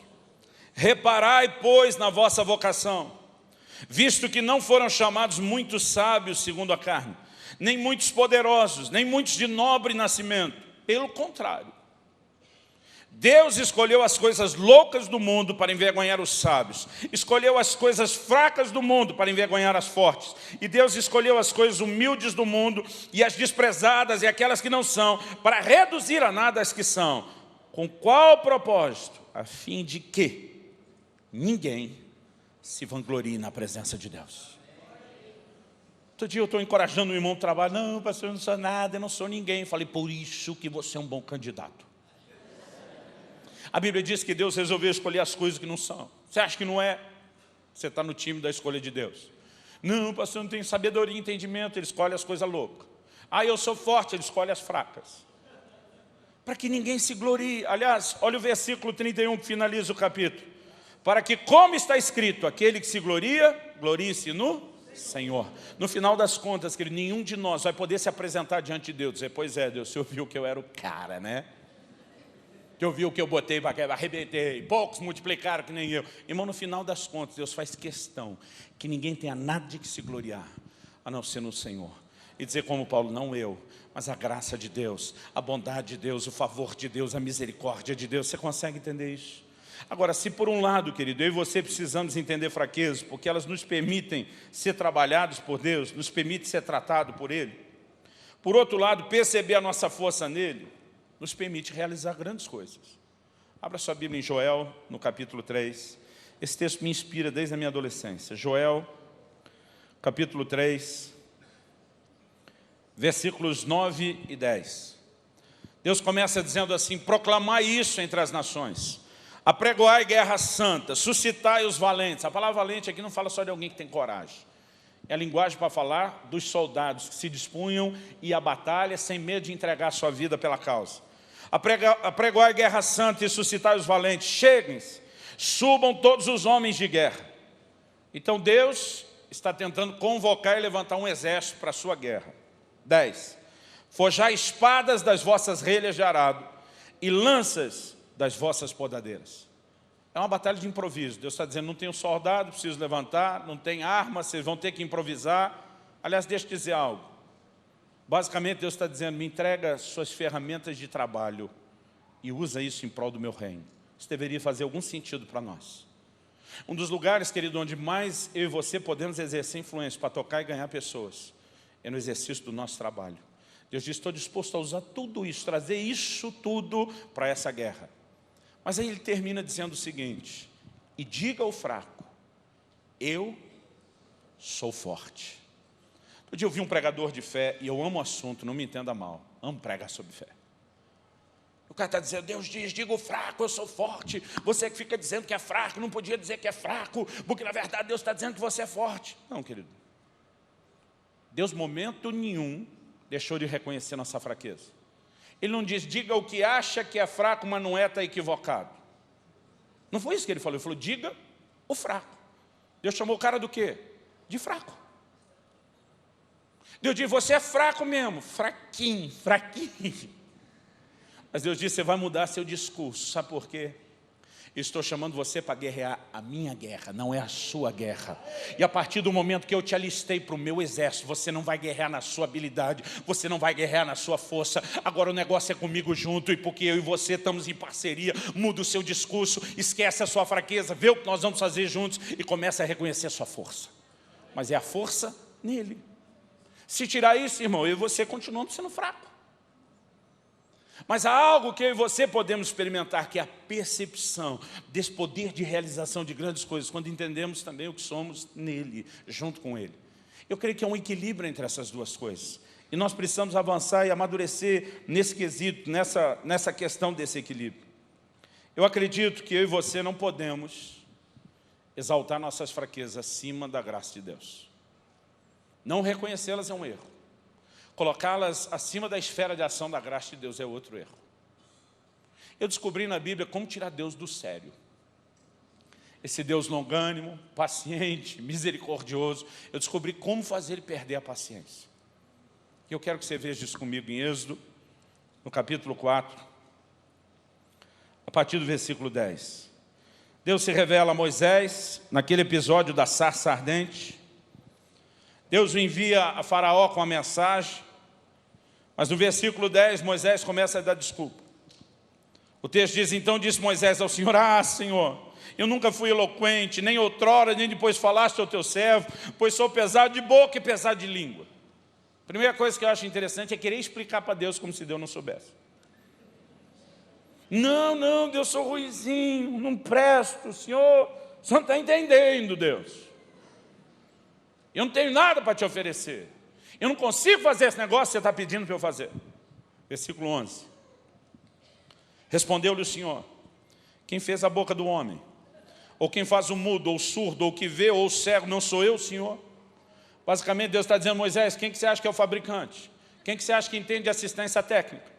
S1: reparai, pois, na vossa vocação, visto que não foram chamados muitos sábios segundo a carne, nem muitos poderosos, nem muitos de nobre nascimento. Pelo contrário, Deus escolheu as coisas loucas do mundo para envergonhar os sábios, escolheu as coisas fracas do mundo para envergonhar as fortes, e Deus escolheu as coisas humildes do mundo e as desprezadas e aquelas que não são, para reduzir a nada as que são. Com qual propósito? A fim de que ninguém se vanglorie na presença de Deus. Outro dia eu estou encorajando um irmão do trabalho: não, pastor, eu não sou nada, eu não sou ninguém. Eu falei: por isso que você é um bom candidato. A Bíblia diz que Deus resolveu escolher as coisas que não são. Você acha que não é? Você está no time da escolha de Deus. Não, pastor, eu não tenho sabedoria e entendimento. Ele escolhe as coisas loucas. Ah, eu sou forte. Ele escolhe as fracas. Para que ninguém se glorie. Aliás, olha o versículo 31 que finaliza o capítulo. Para que, como está escrito, aquele que se gloria, glorie-se no Senhor. No final das contas, querido, nenhum de nós vai poder se apresentar diante de Deus e dizer: pois é, Deus, o Senhor viu que eu era o cara, né? Que eu vi o que eu botei para quebrar, arrebentei, poucos multiplicaram que nem eu. Irmão, no final das contas, Deus faz questão que ninguém tenha nada de que se gloriar, a não ser no Senhor. E dizer como Paulo: não eu, mas a graça de Deus, a bondade de Deus, o favor de Deus, a misericórdia de Deus. Você consegue entender isso? Agora, se por um lado, querido, eu e você precisamos entender fraquezas, porque elas nos permitem ser trabalhados por Deus, nos permite ser tratado por Ele. Por outro lado, perceber a nossa força nele nos permite realizar grandes coisas. Abra sua Bíblia em Joel, no capítulo 3. Esse texto me inspira desde a minha adolescência. Joel, capítulo 3, versículos 9 e 10. Deus começa dizendo assim: proclamai isso entre as nações, apregoai guerra santa, suscitai os valentes. A palavra valente aqui não fala só de alguém que tem coragem. É a linguagem para falar dos soldados que se dispunham a ir à batalha sem medo de entregar sua vida pela causa. Apregoai guerra santa e suscitai os valentes. Cheguem-se, subam todos os homens de guerra. Então Deus está tentando convocar e levantar um exército para a sua guerra. 10. forjai espadas das vossas relhas de arado e lanças das vossas podadeiras. É uma batalha de improviso. Deus está dizendo, não tenho soldado, preciso levantar, não tem arma, vocês vão ter que improvisar. Aliás, deixa eu dizer algo. Basicamente, Deus está dizendo, me entrega suas ferramentas de trabalho e usa isso em prol do meu reino. Isso deveria fazer algum sentido para nós. Um dos lugares, querido, onde mais eu e você podemos exercer influência para tocar e ganhar pessoas, é no exercício do nosso trabalho. Deus diz, estou disposto a usar tudo isso, trazer isso tudo para essa guerra. Mas aí ele termina dizendo o seguinte, e diga ao fraco, eu sou forte. Outro dia eu vi um pregador de fé, e eu amo o assunto, não me entenda mal, amo pregar sobre fé. O cara está dizendo, Deus diz, diga ao fraco, eu sou forte. Você que fica dizendo que é fraco, não podia dizer que é fraco, porque na verdade Deus está dizendo que você é forte. Não, querido. Deus, momento nenhum, deixou de reconhecer nossa fraqueza. Ele não diz, diga o que acha que é fraco, mas não é, está equivocado. Não foi isso que ele falou, diga o fraco. Deus chamou o cara do quê? De fraco. Deus diz, você é fraco mesmo, fraquinho, fraquinho. Mas Deus diz, você vai mudar seu discurso, sabe por quê? Eu estou chamando você para guerrear a minha guerra, não é a sua guerra. E a partir do momento que eu te alistei para o meu exército, você não vai guerrear na sua habilidade, você não vai guerrear na sua força. Agora o negócio é comigo junto, e porque eu e você estamos em parceria, muda o seu discurso, esquece a sua fraqueza, vê o que nós vamos fazer juntos e começa a reconhecer a sua força. Mas é a força nele. Se tirar isso, irmão, eu e você continuamos sendo fracos. Mas há algo que eu e você podemos experimentar, que é a percepção desse poder de realização de grandes coisas, quando entendemos também o que somos nele, junto com ele. Eu creio que é um equilíbrio entre essas duas coisas. E nós precisamos avançar e amadurecer nesse quesito, nessa questão desse equilíbrio. Eu acredito que eu e você não podemos exaltar nossas fraquezas acima da graça de Deus. Não reconhecê-las é um erro. Colocá-las acima da esfera de ação da graça de Deus é outro erro. Eu descobri na Bíblia como tirar Deus do sério. Esse Deus longânimo, paciente, misericordioso. Eu descobri como fazer ele perder a paciência. E eu quero que você veja isso comigo em Êxodo, no capítulo 4, a partir do versículo 10. Deus se revela a Moisés, naquele episódio da sarça ardente. Deus o envia a Faraó com a mensagem, mas no versículo 10, Moisés começa a dar desculpa. O texto diz, então disse Moisés ao Senhor, Senhor, eu nunca fui eloquente, nem outrora, nem depois falaste ao teu servo, pois sou pesado de boca e pesado de língua. A primeira coisa que eu acho interessante é querer explicar para Deus como se Deus não soubesse. Não, Deus, sou ruizinho, não presto, o senhor não está entendendo, Deus. Eu não tenho nada para te oferecer. Eu não consigo fazer esse negócio que você está pedindo para eu fazer. Versículo 11. Respondeu-lhe o Senhor, quem fez a boca do homem? Ou quem faz o mudo, ou o surdo, ou o que vê, ou o cego, não sou eu, Senhor? Basicamente Deus está dizendo, Moisés, quem que você acha que é o fabricante? Quem que você acha que entende de assistência técnica?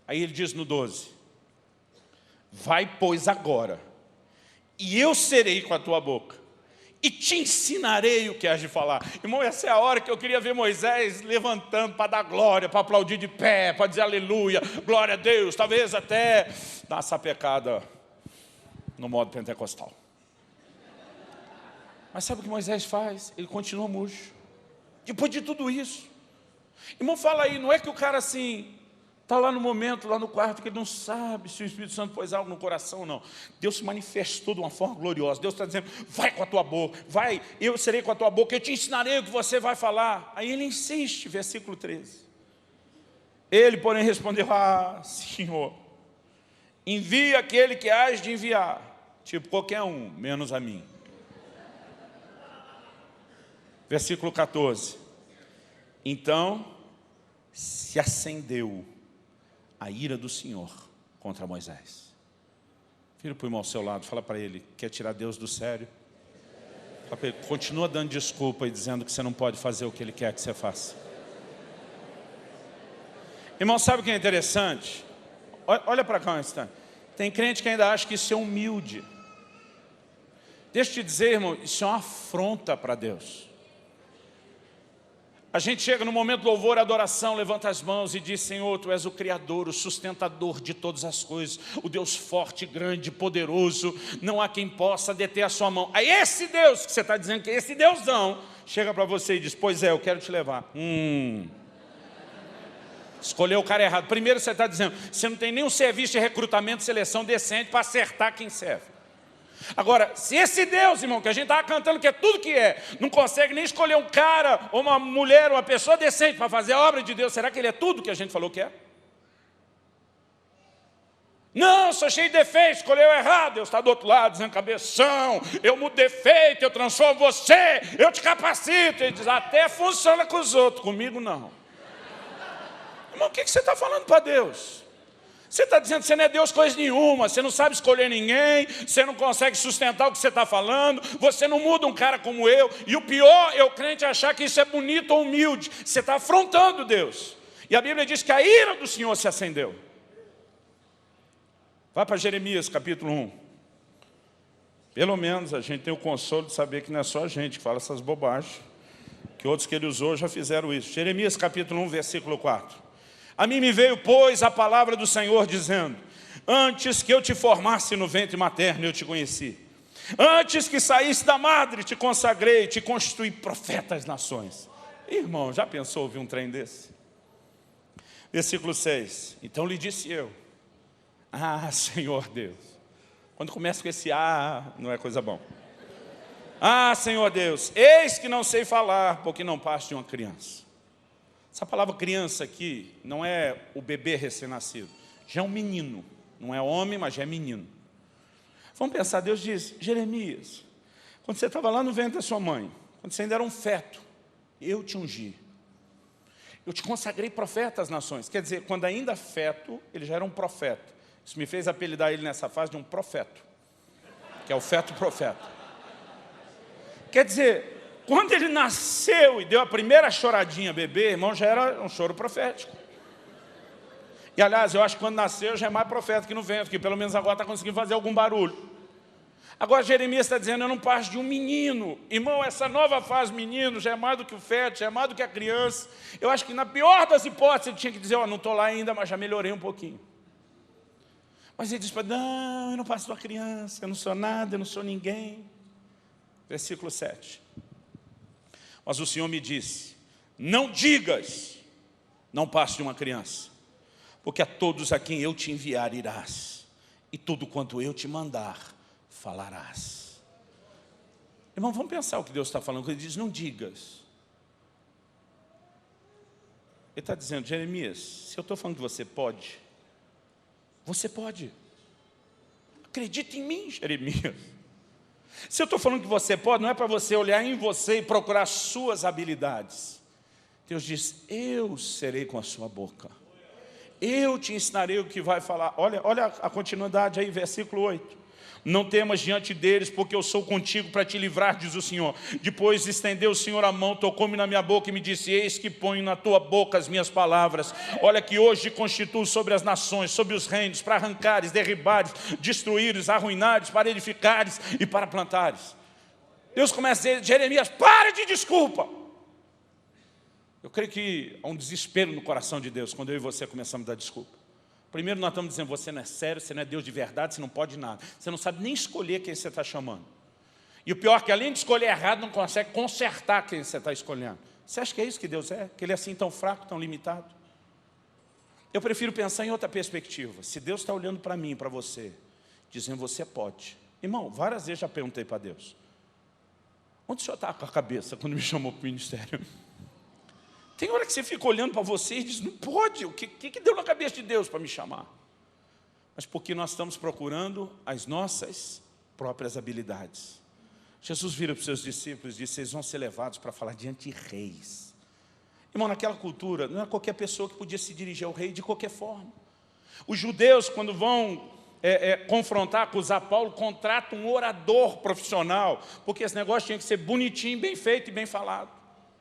S1: Aí ele diz no 12, vai, pois, agora, e eu serei com a tua boca, e te ensinarei o que has de falar. Irmão, essa é a hora que eu queria ver Moisés levantando para dar glória, para aplaudir de pé, para dizer aleluia, glória a Deus, talvez até dar uma sapecada no modo pentecostal. Mas sabe o que Moisés faz? Ele continua murcho. Depois de tudo isso. Irmão, fala aí, não é que o cara assim, está lá no momento, lá no quarto, que ele não sabe se o Espírito Santo pôs algo no coração ou não. Deus se manifestou de uma forma gloriosa. Deus está dizendo, vai com a tua boca, vai, eu serei com a tua boca, eu te ensinarei o que você vai falar. Aí ele insiste, versículo 13. Ele, porém, respondeu, Senhor, envia aquele que hás de enviar, tipo qualquer um, menos a mim. Versículo 14. Então se acendeu a ira do Senhor contra Moisés. Vira para o irmão ao seu lado, fala para ele, quer tirar Deus do sério? Fala para ele, continua dando desculpa e dizendo que você não pode fazer o que Ele quer que você faça. Irmão, sabe o que é interessante? Olha para cá um instante. Tem crente que ainda acha que isso é humilde. Deixa eu te dizer, irmão, isso é uma afronta para Deus. A gente chega no momento do louvor e adoração, levanta as mãos e diz: Senhor, Tu és o Criador, o sustentador de todas as coisas, o Deus forte, grande, poderoso, não há quem possa deter a sua mão. Aí esse Deus, que você está dizendo que é esse Deusão, chega para você e diz: pois é, eu quero te levar. Escolheu o cara errado. Primeiro você está dizendo, você não tem nenhum serviço de recrutamento, seleção decente para acertar quem serve. Agora, se esse Deus, irmão, que a gente estava cantando que é tudo que é, não consegue nem escolher um cara, ou uma mulher, uma pessoa decente para fazer a obra de Deus, será que Ele é tudo que a gente falou que é? Não, sou cheio de defeitos, escolheu errado. Deus está do outro lado, dizendo: cabeção, eu mudo defeito, eu transformo você, eu te capacito. Ele diz: até funciona com os outros, comigo não. Irmão, o que você está falando para Deus? Você está dizendo que você não é Deus coisa nenhuma, você não sabe escolher ninguém, você não consegue sustentar o que você está falando, você não muda um cara como eu. E o pior é o crente achar que isso é bonito ou humilde. Você está afrontando Deus. E a Bíblia diz que a ira do Senhor se acendeu. Vai para Jeremias capítulo 1. Pelo menos a gente tem o consolo de saber que não é só a gente que fala essas bobagens, que outros que ele usou já fizeram isso. Jeremias capítulo 1, versículo 4. A mim me veio, pois, a palavra do Senhor dizendo: antes que eu te formasse no ventre materno, eu te conheci. Antes que saísse da madre, te consagrei, te constituí profeta às nações. Irmão, já pensou ouvir um trem desse? Versículo 6. Então lhe disse eu: ah, Senhor Deus. Quando começa com esse não é coisa bom. Ah, Senhor Deus, eis que não sei falar, porque não passo de uma criança. Essa palavra criança aqui não é o bebê recém-nascido, já é um menino. Não é homem, mas já é menino. Vamos pensar, Deus diz: Jeremias, quando você estava lá no ventre da sua mãe, quando você ainda era um feto, eu te ungi. Eu te consagrei profeta às nações. Quer dizer, quando ainda feto, ele já era um profeta. Isso me fez apelidar ele nessa fase de um profeta, que é o feto profeta. Quer dizer, quando ele nasceu e deu a primeira choradinha bebê, irmão, já era um choro profético. E aliás, eu acho que quando nasceu já é mais profeta que no ventre, que pelo menos agora está conseguindo fazer algum barulho. Agora Jeremias está dizendo: eu não passo de um menino. Irmão, essa nova fase menino já é mais do que o feto, já é mais do que a criança. Eu acho que na pior das hipóteses ele tinha que dizer: não estou lá ainda, mas já melhorei um pouquinho. Mas ele diz: não, eu não passo de uma criança, eu não sou nada, eu não sou ninguém. Versículo 7. Mas o Senhor me disse: não digas, não passo de uma criança, porque a todos a quem eu te enviar irás, e tudo quanto eu te mandar falarás. Irmão, vamos pensar o que Deus está falando. Ele diz: não digas. Ele está dizendo: Jeremias, se eu estou falando que você pode, você pode. Acredita em mim, Jeremias. Se eu estou falando que você pode, não é para você olhar em você e procurar suas habilidades. Deus diz: eu serei com a sua boca. Eu te ensinarei o que vai falar. Olha a continuidade aí, versículo 8. Não temas diante deles, porque eu sou contigo para te livrar, diz o Senhor. Depois estendeu o Senhor a mão, tocou-me na minha boca e me disse: eis que ponho na tua boca as minhas palavras. Olha que hoje constituo sobre as nações, sobre os reinos, para arrancares, derribares, destruíres, arruinares, para edificares e para plantares. Deus começa a dizer: Jeremias, para de desculpa. Eu creio que há um desespero no coração de Deus quando eu e você começamos a dar desculpa. Primeiro nós estamos dizendo: você não é sério, você não é Deus de verdade, você não pode nada. Você não sabe nem escolher quem você está chamando. E o pior é que além de escolher errado, não consegue consertar quem você está escolhendo. Você acha que é isso que Deus é? Que Ele é assim tão fraco, tão limitado? Eu prefiro pensar em outra perspectiva. Se Deus está olhando para mim, para você, dizendo: você pode. Irmão, várias vezes já perguntei para Deus: onde o senhor está com a cabeça quando me chamou para o ministério? Tem hora que você fica olhando para você e diz: não pode, o que deu na cabeça de Deus para me chamar? Mas porque nós estamos procurando as nossas próprias habilidades. Jesus vira para os seus discípulos e diz: vocês vão ser levados para falar diante de reis. Irmão, naquela cultura, não é qualquer pessoa que podia se dirigir ao rei de qualquer forma. Os judeus, quando vão confrontar, acusar Paulo, contratam um orador profissional, porque esse negócio tinha que ser bonitinho, bem feito e bem falado.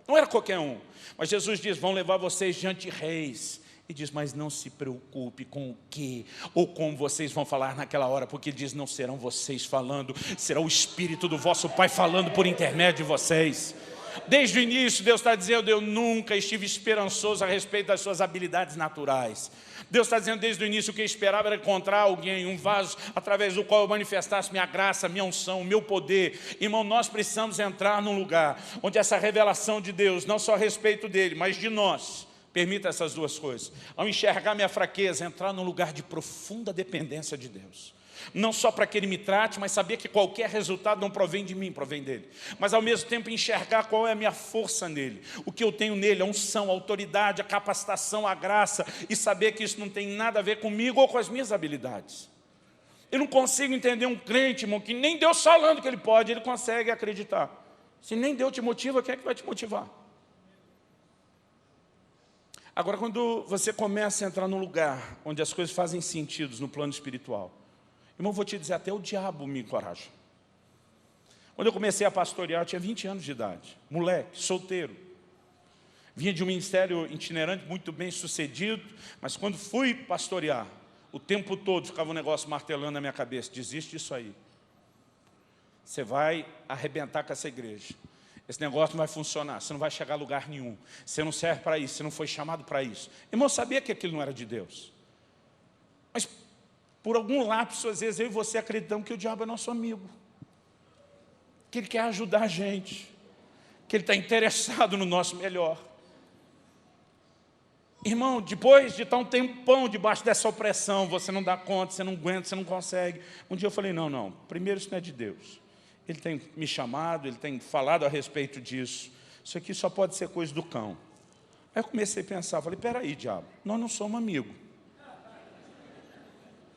S1: Não era qualquer um. Mas Jesus diz: vão levar vocês diante de reis. E diz: mas não se preocupe com o que ou como vocês vão falar naquela hora, porque ele diz: não serão vocês falando, será o Espírito do vosso Pai falando por intermédio de vocês. Desde o início, Deus está dizendo, eu nunca estive esperançoso a respeito das suas habilidades naturais. Deus está dizendo desde o início que eu esperava era encontrar alguém, um vaso, através do qual eu manifestasse minha graça, minha unção, meu poder. Irmão, nós precisamos entrar num lugar onde essa revelação de Deus, não só a respeito dele, mas de nós, permita essas duas coisas. Ao enxergar minha fraqueza, entrar num lugar de profunda dependência de Deus. Não só para que Ele me trate, mas saber que qualquer resultado não provém de mim, provém dEle. Mas ao mesmo tempo enxergar qual é a minha força nele. O que eu tenho nele, a unção, a autoridade, a capacitação, a graça. E saber que isso não tem nada a ver comigo ou com as minhas habilidades. Eu não consigo entender um crente, irmão, que nem Deus falando que ele pode, ele consegue acreditar. Se nem Deus te motiva, quem é que vai te motivar? Agora, quando você começa a entrar num lugar onde as coisas fazem sentido no plano espiritual, irmão, vou te dizer, até o diabo me encoraja. Quando eu comecei a pastorear, eu tinha 20 anos de idade. Moleque, solteiro. Vinha de um ministério itinerante, muito bem sucedido, mas quando fui pastorear, o tempo todo ficava um negócio martelando na minha cabeça. Desiste disso aí. Você vai arrebentar com essa igreja. Esse negócio não vai funcionar, você não vai chegar a lugar nenhum. Você não serve para isso, você não foi chamado para isso. Irmão, eu sabia que aquilo não era de Deus. Mas por algum lapso, às vezes, eu e você acreditamos que o diabo é nosso amigo. Que ele quer ajudar a gente. Que ele está interessado no nosso melhor. Irmão, depois de estar um tempão debaixo dessa opressão, você não dá conta, você não aguenta, você não consegue. Um dia eu falei, não, primeiro isso não é de Deus. Ele tem me chamado, ele tem falado a respeito disso. Isso aqui só pode ser coisa do cão. Aí eu comecei a pensar, falei, peraí, diabo, nós não somos amigos.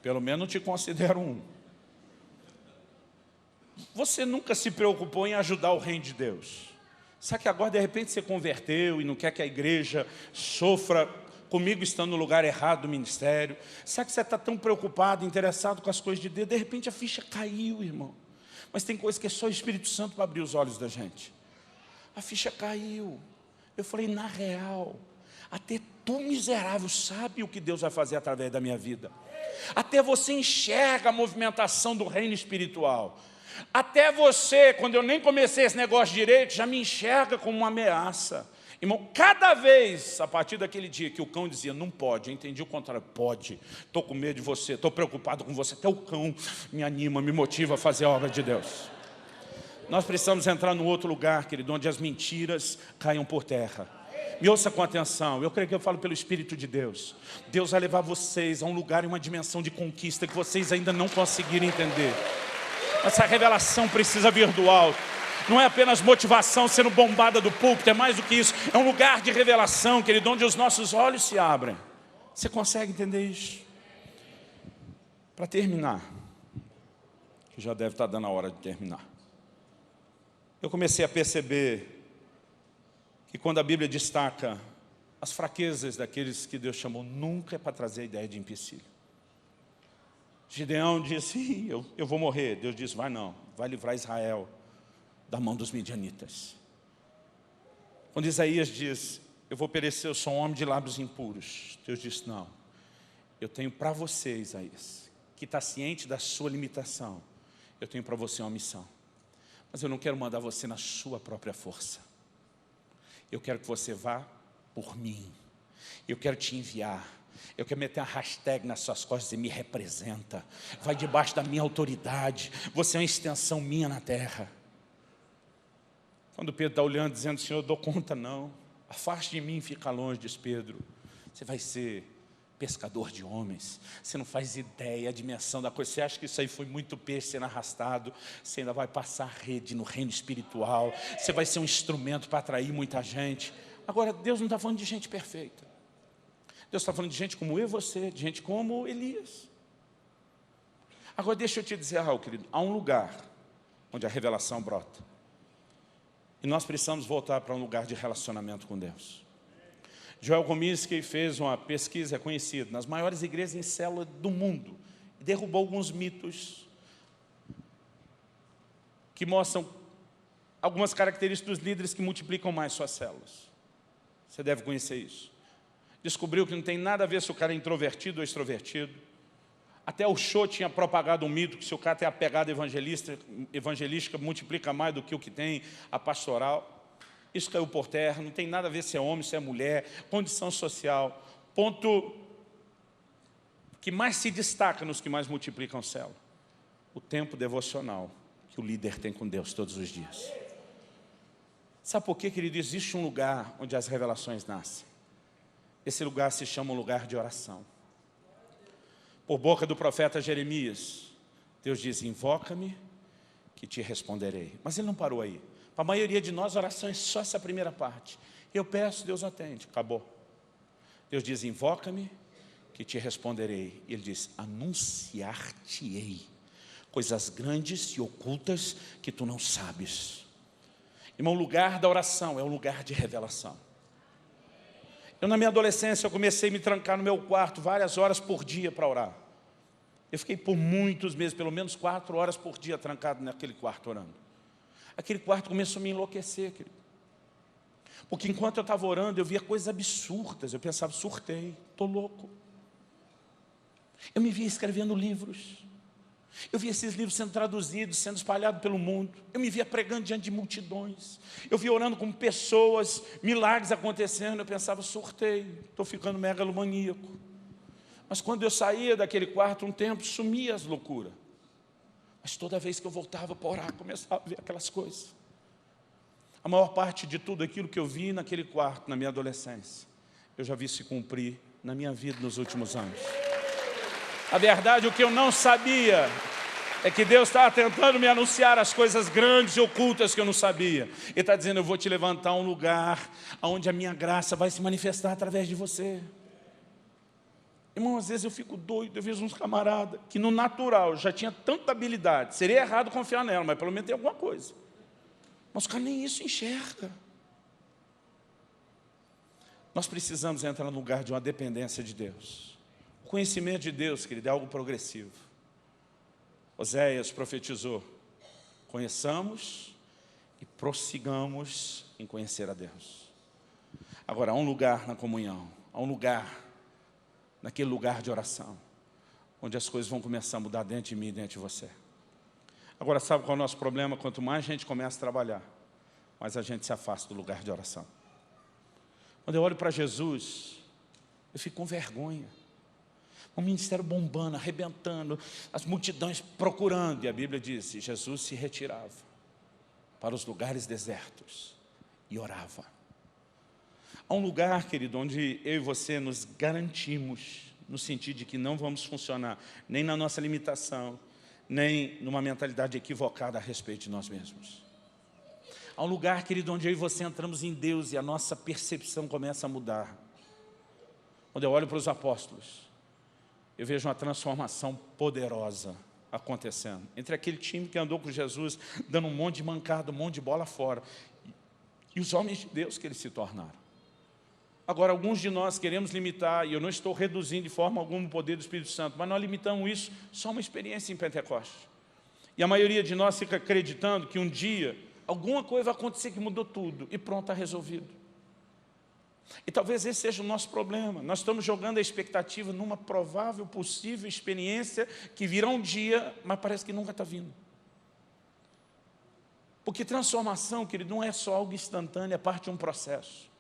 S1: Pelo menos te considero um. Você nunca se preocupou em ajudar o reino de Deus. Sabe que agora de repente você converteu e não quer que a igreja sofra comigo estando no lugar errado do ministério. Sabe que você está tão preocupado, interessado com as coisas de Deus, de repente a ficha caiu, irmão. Mas tem coisa que é só o Espírito Santo para abrir os olhos da gente. A ficha caiu. Eu falei, na real, até tu miserável sabe o que Deus vai fazer através da minha vida. Até você enxerga a movimentação do reino espiritual. Até você, quando eu nem comecei esse negócio direito, já me enxerga como uma ameaça. Irmão, cada vez, a partir daquele dia que o cão dizia, não pode, eu entendi o contrário, pode. Estou com medo de você, estou preocupado com você. Até o cão me anima, me motiva a fazer a obra de Deus. Nós precisamos entrar num outro lugar, querido, onde as mentiras caiam por terra. Me ouça com atenção, eu creio que eu falo pelo Espírito de Deus. Deus vai levar vocês a um lugar e uma dimensão de conquista que vocês ainda não conseguiram entender. Essa revelação precisa vir do alto. Não é apenas motivação sendo bombada do púlpito, é mais do que isso. É um lugar de revelação, querido, onde os nossos olhos se abrem. Você consegue entender isso? Para terminar, que já deve estar dando a hora de terminar. Eu comecei a perceber que quando a Bíblia destaca as fraquezas daqueles que Deus chamou, nunca é para trazer a ideia de empecilho. Gideão disse, eu vou morrer. Deus disse, vai não, vai livrar Israel da mão dos midianitas. Quando Isaías diz, eu vou perecer, eu sou um homem de lábios impuros. Deus disse, não, eu tenho para você, Isaías, que está ciente da sua limitação, eu tenho para você uma missão. Mas eu não quero mandar você na sua própria força. Eu quero que você vá por mim. Eu quero te enviar. Eu quero meter uma hashtag nas suas costas e me representa. Vai debaixo da minha autoridade. Você é uma extensão minha na terra. Quando Pedro está olhando, dizendo, Senhor, eu dou conta não. Afaste de mim, fica longe, diz Pedro. Você vai ser pescador de homens. Você não faz ideia a dimensão da coisa. Você acha que isso aí foi muito peixe sendo arrastado. Você ainda vai passar rede no reino espiritual. Você vai ser um instrumento para atrair muita gente. Agora, Deus não está falando de gente perfeita. Deus está falando de gente como eu e você, de gente como Elias. Agora deixa eu te dizer algo, querido. Há um lugar onde a revelação brota. E nós precisamos voltar para um lugar de relacionamento com Deus. Joel Comiskey fez uma pesquisa conhecida nas maiores igrejas em célula do mundo. E derrubou alguns mitos que mostram algumas características dos líderes que multiplicam mais suas células. Você deve conhecer isso. Descobriu que não tem nada a ver se o cara é introvertido ou extrovertido. Até o show tinha propagado um mito que se o cara tem a pegada evangelística multiplica mais do que o que tem a pastoral. Isso caiu por terra, não tem nada a ver se é homem, se é mulher, condição social. Ponto que mais se destaca nos que mais multiplicam célula: o tempo devocional que o líder tem com Deus todos os dias. Sabe por quê, querido? Existe um lugar onde as revelações nascem. Esse lugar se chama um lugar de oração. Por boca do profeta Jeremias, Deus diz: invoca-me que te responderei. Mas ele não parou aí. Para a maioria de nós, oração é só essa primeira parte. Eu peço, Deus atende. Acabou. Deus diz: invoca-me que te responderei. E ele diz: anunciar-te-ei coisas grandes e ocultas que tu não sabes. Irmão, o lugar da oração é um lugar de revelação. Eu, na minha adolescência, eu comecei a me trancar no meu quarto várias horas por dia para orar. Eu fiquei por muitos meses, pelo menos 4 horas por dia, trancado naquele quarto orando. Aquele quarto começou a me enlouquecer, querido. Porque enquanto eu estava orando, eu via coisas absurdas. Eu pensava: surtei, estou louco. Eu me via escrevendo livros. Eu via esses livros sendo traduzidos, sendo espalhados pelo mundo. Eu me via pregando diante de multidões. Eu via orando com pessoas, milagres acontecendo. Eu pensava: surtei, estou ficando megalomaníaco. Mas quando eu saía daquele quarto um tempo, sumia as loucuras. Mas toda vez que eu voltava para orar, começava a ver aquelas coisas. A maior parte de tudo aquilo que eu vi naquele quarto, na minha adolescência, eu já vi se cumprir na minha vida nos últimos anos. A verdade, o que eu não sabia é que Deus estava tentando me anunciar as coisas grandes e ocultas que eu não sabia. Ele está dizendo: eu vou te levantar um lugar onde a minha graça vai se manifestar através de você. Irmão, às vezes eu fico doido, eu vejo uns camaradas que no natural já tinha tanta habilidade. Seria errado confiar nela, mas pelo menos tem alguma coisa. Mas o cara nem isso enxerga. Nós precisamos entrar no lugar de uma dependência de Deus. O conhecimento de Deus, querido, é algo progressivo. Oséias profetizou: conheçamos e prossigamos em conhecer a Deus. Agora, há um lugar na comunhão, há um lugar, naquele lugar de oração, onde as coisas vão começar a mudar dentro de mim e dentro de você. Agora, sabe qual é o nosso problema? Quanto mais a gente começa a trabalhar, mais a gente se afasta do lugar de oração. Quando eu olho para Jesus, eu fico com vergonha. O ministério bombando, arrebentando, as multidões procurando. E a Bíblia diz: Jesus se retirava para os lugares desertos e orava. Há um lugar, querido, onde eu e você nos garantimos, no sentido de que não vamos funcionar nem na nossa limitação, nem numa mentalidade equivocada a respeito de nós mesmos. Há um lugar, querido, onde eu e você entramos em Deus e a nossa percepção começa a mudar. Quando eu olho para os apóstolos, eu vejo uma transformação poderosa acontecendo. Entre aquele time que andou com Jesus, dando um monte de mancada, um monte de bola fora, e os homens de Deus que eles se tornaram. Agora, alguns de nós queremos limitar, e eu não estou reduzindo de forma alguma o poder do Espírito Santo, mas nós limitamos isso só a uma experiência em Pentecostes. E a maioria de nós fica acreditando que um dia alguma coisa vai acontecer que mudou tudo, e pronto, está resolvido. E talvez esse seja o nosso problema. Nós estamos jogando a expectativa numa provável, possível experiência que virá um dia, mas parece que nunca está vindo. Porque transformação, querido, não é só algo instantâneo, é parte de um processo.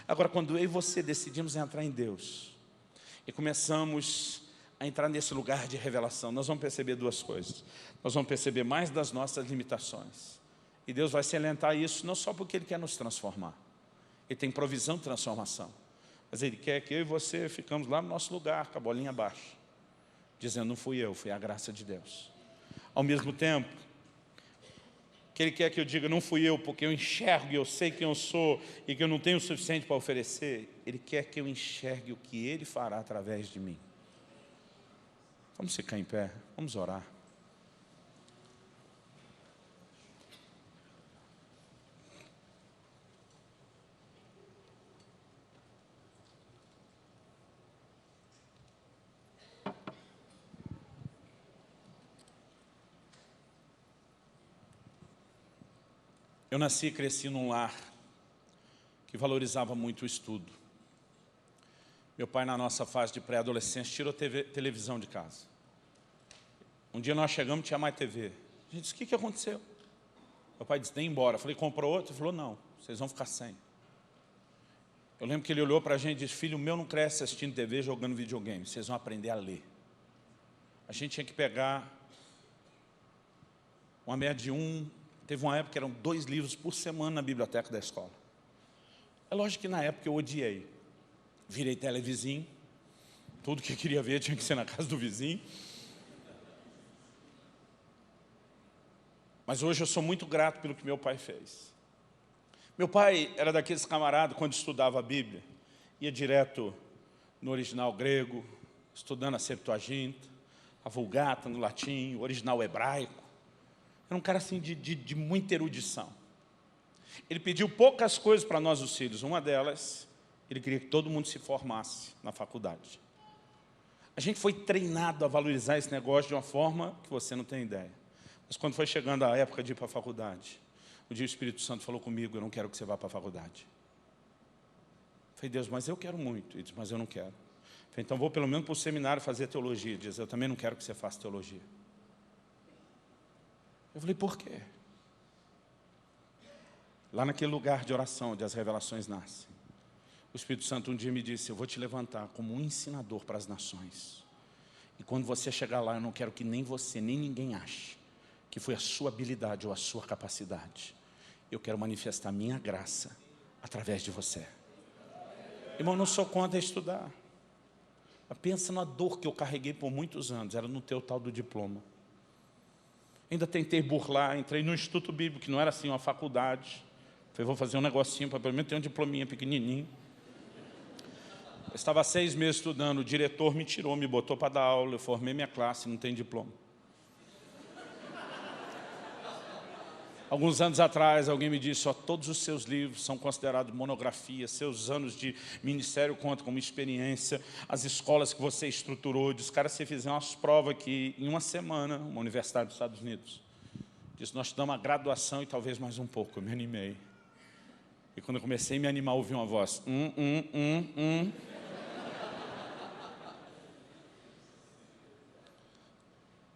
S1: Agora, quando eu e você decidimos entrar em Deus e começamos a entrar nesse lugar de revelação, nós vamos perceber duas coisas. Nós vamos perceber mais das nossas limitações. E Deus vai salientar isso não só porque Ele quer nos transformar. Ele tem provisão de transformação. Mas Ele quer que eu e você ficamos lá no nosso lugar, com a bolinha abaixo, dizendo: não fui eu, foi a graça de Deus. Ao mesmo tempo que Ele quer que eu diga: não fui eu, porque eu enxergo e eu sei quem eu sou e que eu não tenho o suficiente para oferecer. Ele quer que eu enxergue o que Ele fará através de mim. Vamos ficar em pé, vamos orar. Eu nasci e cresci num lar que valorizava muito o estudo. Meu pai, na nossa fase de pré-adolescência, tirou televisão de casa. Um dia nós chegamos, não tinha mais TV. A gente disse: o que aconteceu? Meu pai disse: nem embora. Eu falei: comprou outro? Ele falou: não, vocês vão ficar sem. Eu lembro que ele olhou para a gente e disse, filho, o meu não cresce assistindo TV, jogando videogame, vocês vão aprender a ler. A gente tinha que pegar uma média de teve uma época que eram 2 livros por semana na biblioteca da escola. É lógico que na época eu odiei. Virei televizinho, tudo que eu queria ver tinha que ser na casa do vizinho. Mas hoje eu sou muito grato pelo que meu pai fez. Meu pai era daqueles camaradas, quando estudava a Bíblia, ia direto no original grego, estudando a Septuaginta, a Vulgata no latim, o original hebraico. Era um cara assim de muita erudição. Ele pediu poucas coisas para nós os filhos. Uma delas, ele queria que todo mundo se formasse na faculdade. A gente foi treinado a valorizar esse negócio de uma forma que você não tem ideia. Mas quando foi chegando a época de ir para a faculdade, um dia o Espírito Santo falou comigo, eu não quero que você vá para a faculdade. Eu falei, Deus, mas eu quero muito. Ele disse, mas eu não quero. Eu falei, então vou pelo menos para o seminário fazer teologia. Ele disse, eu também não quero que você faça teologia. Eu falei, por quê? Lá naquele lugar de oração, onde as revelações nascem, o Espírito Santo um dia me disse, eu vou te levantar como um ensinador para as nações. E quando você chegar lá, eu não quero que nem você, nem ninguém ache que foi a sua habilidade ou a sua capacidade. Eu quero manifestar a minha graça através de você. Irmão, não sou contra estudar. Mas pensa na dor que eu carreguei por muitos anos, era no teu tal do diploma. Ainda tentei burlar, entrei no Instituto Bíblico, que não era assim uma faculdade. Falei, vou fazer um negocinho para pelo menos ter um diplominha pequenininho. Eu estava há 6 meses estudando, o diretor me tirou, me botou para dar aula, eu formei minha classe, não tem diploma. Alguns anos atrás, alguém me disse, ó, todos os seus livros são considerados monografias, seus anos de ministério contam como experiência, as escolas que você estruturou, os caras, se fizeram umas provas aqui, em uma semana, uma universidade dos Estados Unidos, disse, nós te damos uma graduação e talvez mais um pouco. Eu me animei. E quando eu comecei a me animar, ouvi uma voz,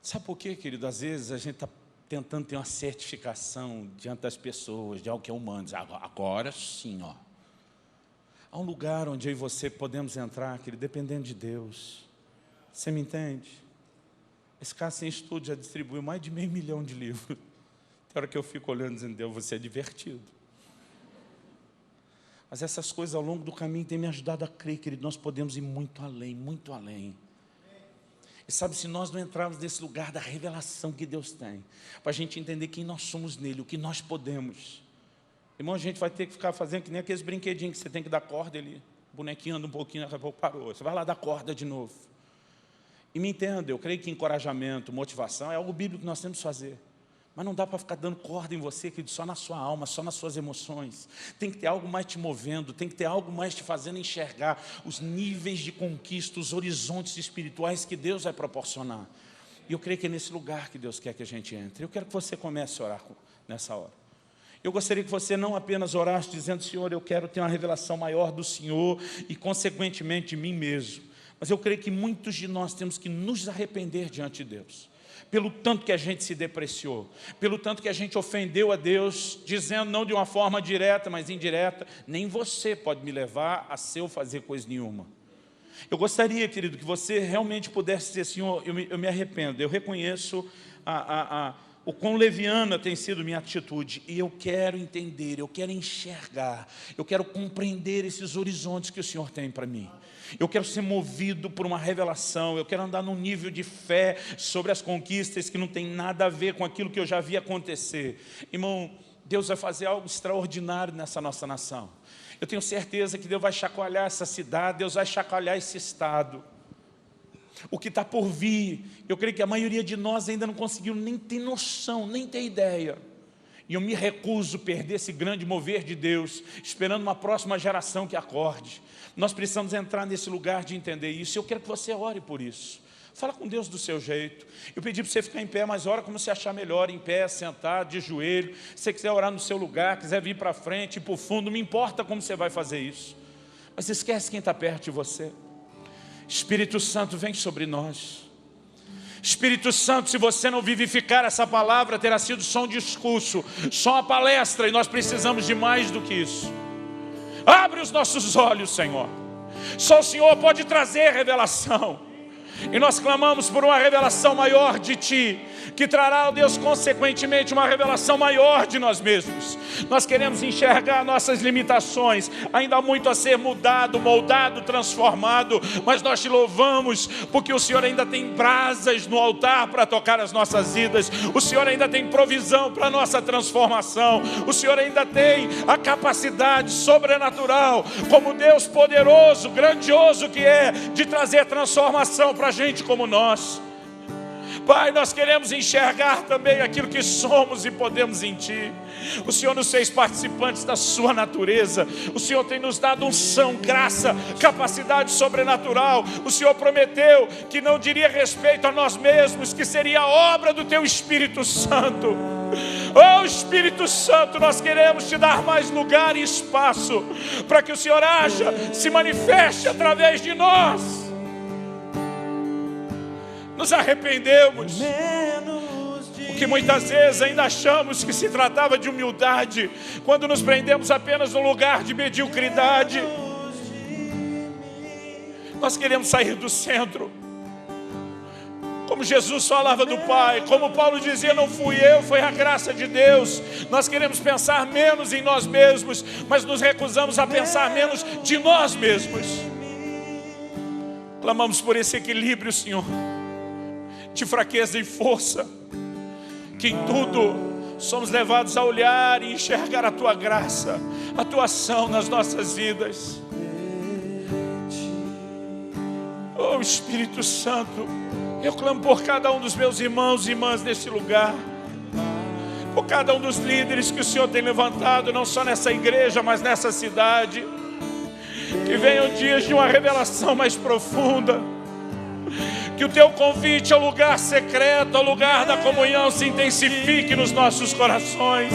S1: Sabe por quê, querido? Às vezes a gente está tentando ter uma certificação diante das pessoas, de algo que é humano. Agora sim, ó. Há um lugar onde eu e você podemos entrar, querido, dependendo de Deus. Você me entende? Esse cara sem estudo já distribuiu mais de 500 mil de livros. Tem hora que eu fico olhando dizendo, Deus, você é divertido. Mas essas coisas ao longo do caminho têm me ajudado a crer, querido, nós podemos ir muito além, muito além. E sabe, se nós não entrarmos nesse lugar da revelação que Deus tem, para a gente entender quem nós somos nele, o que nós podemos. Irmão, a gente vai ter que ficar fazendo que nem aqueles brinquedinhos que você tem que dar corda ali. O bonequinho anda um pouquinho, daqui a pouco parou. Você vai lá dar corda de novo. E me entenda, eu creio que encorajamento, motivação é algo bíblico que nós temos que fazer. Mas não dá para ficar dando corda em você, querido, só na sua alma, só nas suas emoções. Tem que ter algo mais te movendo, tem que ter algo mais te fazendo enxergar os níveis de conquista, os horizontes espirituais que Deus vai proporcionar. E eu creio que é nesse lugar que Deus quer que a gente entre. Eu quero que você comece a orar nessa hora. Eu gostaria que você não apenas orasse dizendo, Senhor, eu quero ter uma revelação maior do Senhor e, consequentemente, de mim mesmo. Mas eu creio que muitos de nós temos que nos arrepender diante de Deus. Pelo tanto que a gente se depreciou, pelo tanto que a gente ofendeu a Deus, dizendo não de uma forma direta, mas indireta, nem você pode me levar a ser ou fazer coisa nenhuma. Eu gostaria, querido, que você realmente pudesse dizer, Senhor, eu me arrependo, eu reconheço o quão leviana tem sido minha atitude, e eu quero entender, eu quero enxergar, eu quero compreender esses horizontes que o Senhor tem para mim. Eu quero ser movido por uma revelação, eu quero andar num nível de fé sobre as conquistas que não tem nada a ver com aquilo que eu já vi acontecer. Irmão, Deus vai fazer algo extraordinário nessa nossa nação. Eu tenho certeza que Deus vai chacoalhar essa cidade, Deus vai chacoalhar esse estado. O que está por vir, eu creio que a maioria de nós ainda não conseguiu nem ter noção, nem ter ideia. E eu me recuso a perder esse grande mover de Deus, esperando uma próxima geração que acorde. Nós precisamos entrar nesse lugar de entender isso. Eu quero que você ore por isso. Fala com Deus do seu jeito. Eu pedi para você ficar em pé, mas ora como você achar melhor, em pé, sentado, de joelho. Se você quiser orar no seu lugar, quiser vir para frente, ir para o fundo, não me importa como você vai fazer isso. Mas esquece quem está perto de você. Espírito Santo, vem sobre nós. Espírito Santo, se você não vivificar essa palavra, terá sido só um discurso, só uma palestra, e nós precisamos de mais do que isso. Abre os nossos olhos, Senhor. Só o Senhor pode trazer revelação. E nós clamamos por uma revelação maior de Ti, que trará, ó Deus, consequentemente uma revelação maior de nós mesmos. Nós queremos enxergar nossas limitações, ainda há muito a ser mudado, moldado, transformado, mas nós Te louvamos, porque o Senhor ainda tem brasas no altar para tocar as nossas vidas, o Senhor ainda tem provisão para a nossa transformação, o Senhor ainda tem a capacidade sobrenatural, como Deus poderoso, grandioso que é, de trazer transformação para gente como nós. Pai, nós queremos enxergar também aquilo que somos e podemos em Ti. O Senhor nos fez participantes da Sua natureza. O Senhor tem nos dado unção, graça, capacidade sobrenatural. O Senhor prometeu que não diria respeito a nós mesmos, que seria a obra do Teu Espírito Santo. Oh Espírito Santo, nós queremos Te dar mais lugar e espaço, para que o Senhor haja, se manifeste através de nós. Nos arrependemos, porque muitas vezes ainda achamos que se tratava de humildade, quando nos prendemos apenas no lugar de mediocridade. Nós queremos sair do centro, como Jesus falava do Pai, como Paulo dizia, não fui eu, foi a graça de Deus. Nós queremos pensar menos em nós mesmos, mas nos recusamos a pensar menos de nós mesmos. Clamamos por esse equilíbrio, Senhor, de fraqueza e força, que em tudo somos levados a olhar e enxergar a Tua graça, a Tua ação nas nossas vidas. Oh Espírito Santo, eu clamo por cada um dos meus irmãos e irmãs neste lugar, por cada um dos líderes que o Senhor tem levantado, não só nessa igreja, mas nessa cidade, que venham dias de uma revelação mais profunda, que o Teu convite ao lugar secreto, ao lugar da comunhão, se intensifique nos nossos corações.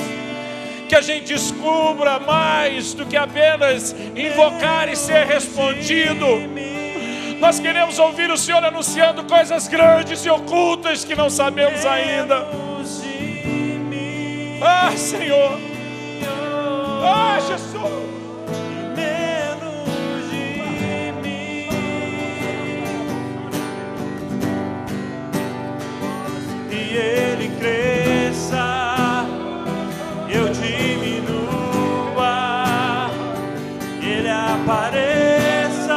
S1: Que a gente descubra mais do que apenas invocar e ser respondido. Nós queremos ouvir o Senhor anunciando coisas grandes e ocultas que não sabemos ainda. Ah, Senhor! Ah, Jesus!
S2: Ele cresça, eu diminua, Ele apareça,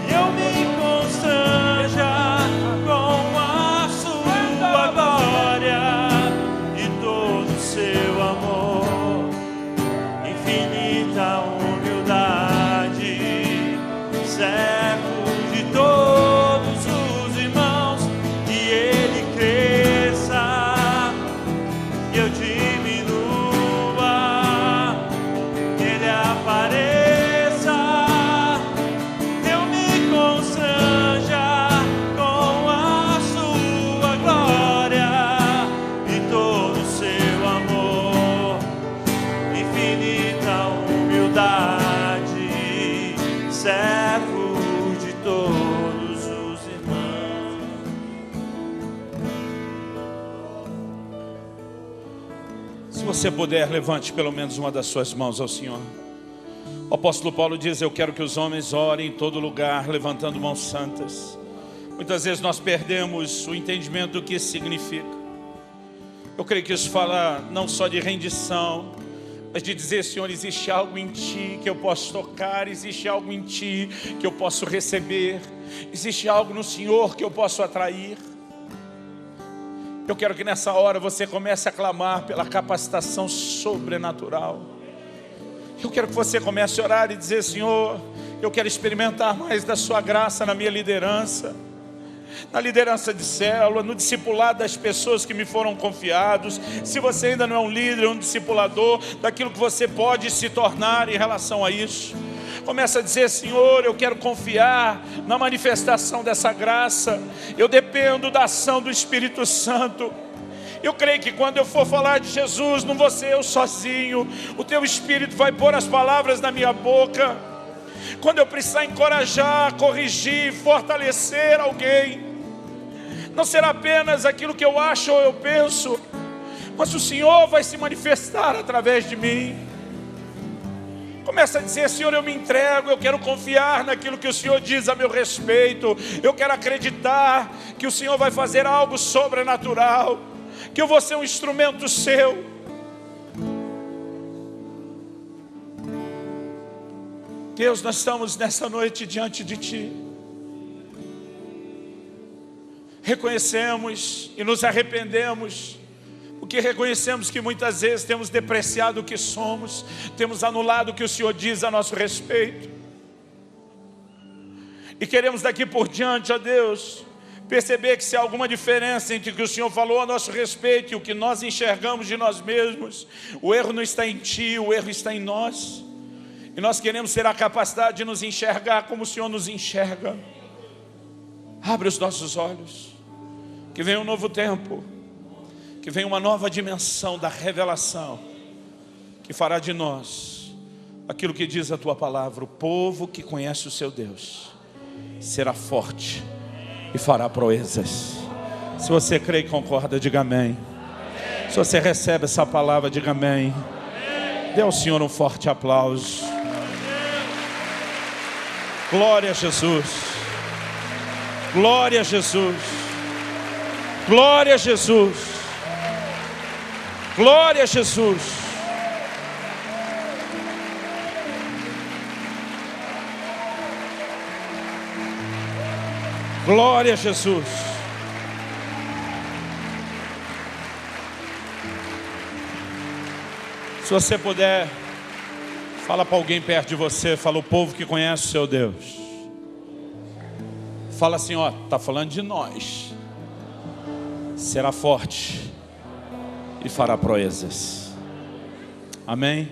S2: eu me constranja com a Sua glória e todo o Seu amor, infinita humildade, servo de todos os irmãos. Ele cresça, eu diminua, Ele apareça, eu me constranja com a Sua glória e todo o Seu amor, infinita humildade, servo de todos os irmãos.
S1: Se você puder, levante pelo menos uma das suas mãos ao Senhor. O apóstolo Paulo diz, eu quero que os homens orem em todo lugar, levantando mãos santas. Muitas vezes nós perdemos o entendimento do que isso significa. Eu creio que isso fala não só de rendição, mas de dizer, Senhor, existe algo em Ti que eu posso tocar, existe algo em Ti que eu posso receber, existe algo no Senhor que eu posso atrair. Eu quero que nessa hora você comece a clamar pela capacitação sobrenatural. Eu quero que você comece a orar e dizer, Senhor, eu quero experimentar mais da Sua graça na minha liderança, na liderança de célula, no discipulado das pessoas que me foram confiados. Se você ainda não é um líder, um discipulador, daquilo que você pode se tornar em relação a isso, começa a dizer, Senhor, eu quero confiar na manifestação dessa graça. Eu dependo da ação do Espírito Santo. Eu creio que quando eu for falar de Jesus, não vou ser eu sozinho. O Teu Espírito vai pôr as palavras na minha boca. Quando eu precisar encorajar, corrigir, fortalecer alguém, Não será apenas aquilo que eu acho ou eu penso, mas o Senhor vai se manifestar através de mim. Começa a dizer: Senhor, eu me entrego, eu quero confiar naquilo que o Senhor diz a meu respeito. Eu quero acreditar que o Senhor vai fazer algo sobrenatural, que eu vou ser um instrumento seu. Deus, nós estamos nessa noite diante de Ti. Reconhecemos e nos arrependemos, porque reconhecemos que muitas vezes temos depreciado o que somos, temos anulado o que o Senhor diz a nosso respeito. E queremos daqui por diante, ó Deus, perceber que se há alguma diferença entre o que o Senhor falou a nosso respeito e o que nós enxergamos de nós mesmos, o erro não está em Ti, o erro está em nós. E nós queremos ter a capacidade de nos enxergar como o Senhor nos enxerga. Abre os nossos olhos, que venha um novo tempo, que venha uma nova dimensão da revelação, que fará de nós aquilo que diz a Tua palavra: o povo que conhece o seu Deus será forte e fará proezas. Se você crê e concorda, diga amém. Se você recebe essa palavra, diga amém. Dê ao Senhor um forte aplauso. Glória a Jesus. Glória a Jesus. Glória a Jesus. Glória a Jesus. Glória a Jesus. Se você puder, fala para alguém perto de você, fala: o povo que conhece o seu Deus. Fala assim, ó, está falando de nós. Será forte e fará proezas. Amém?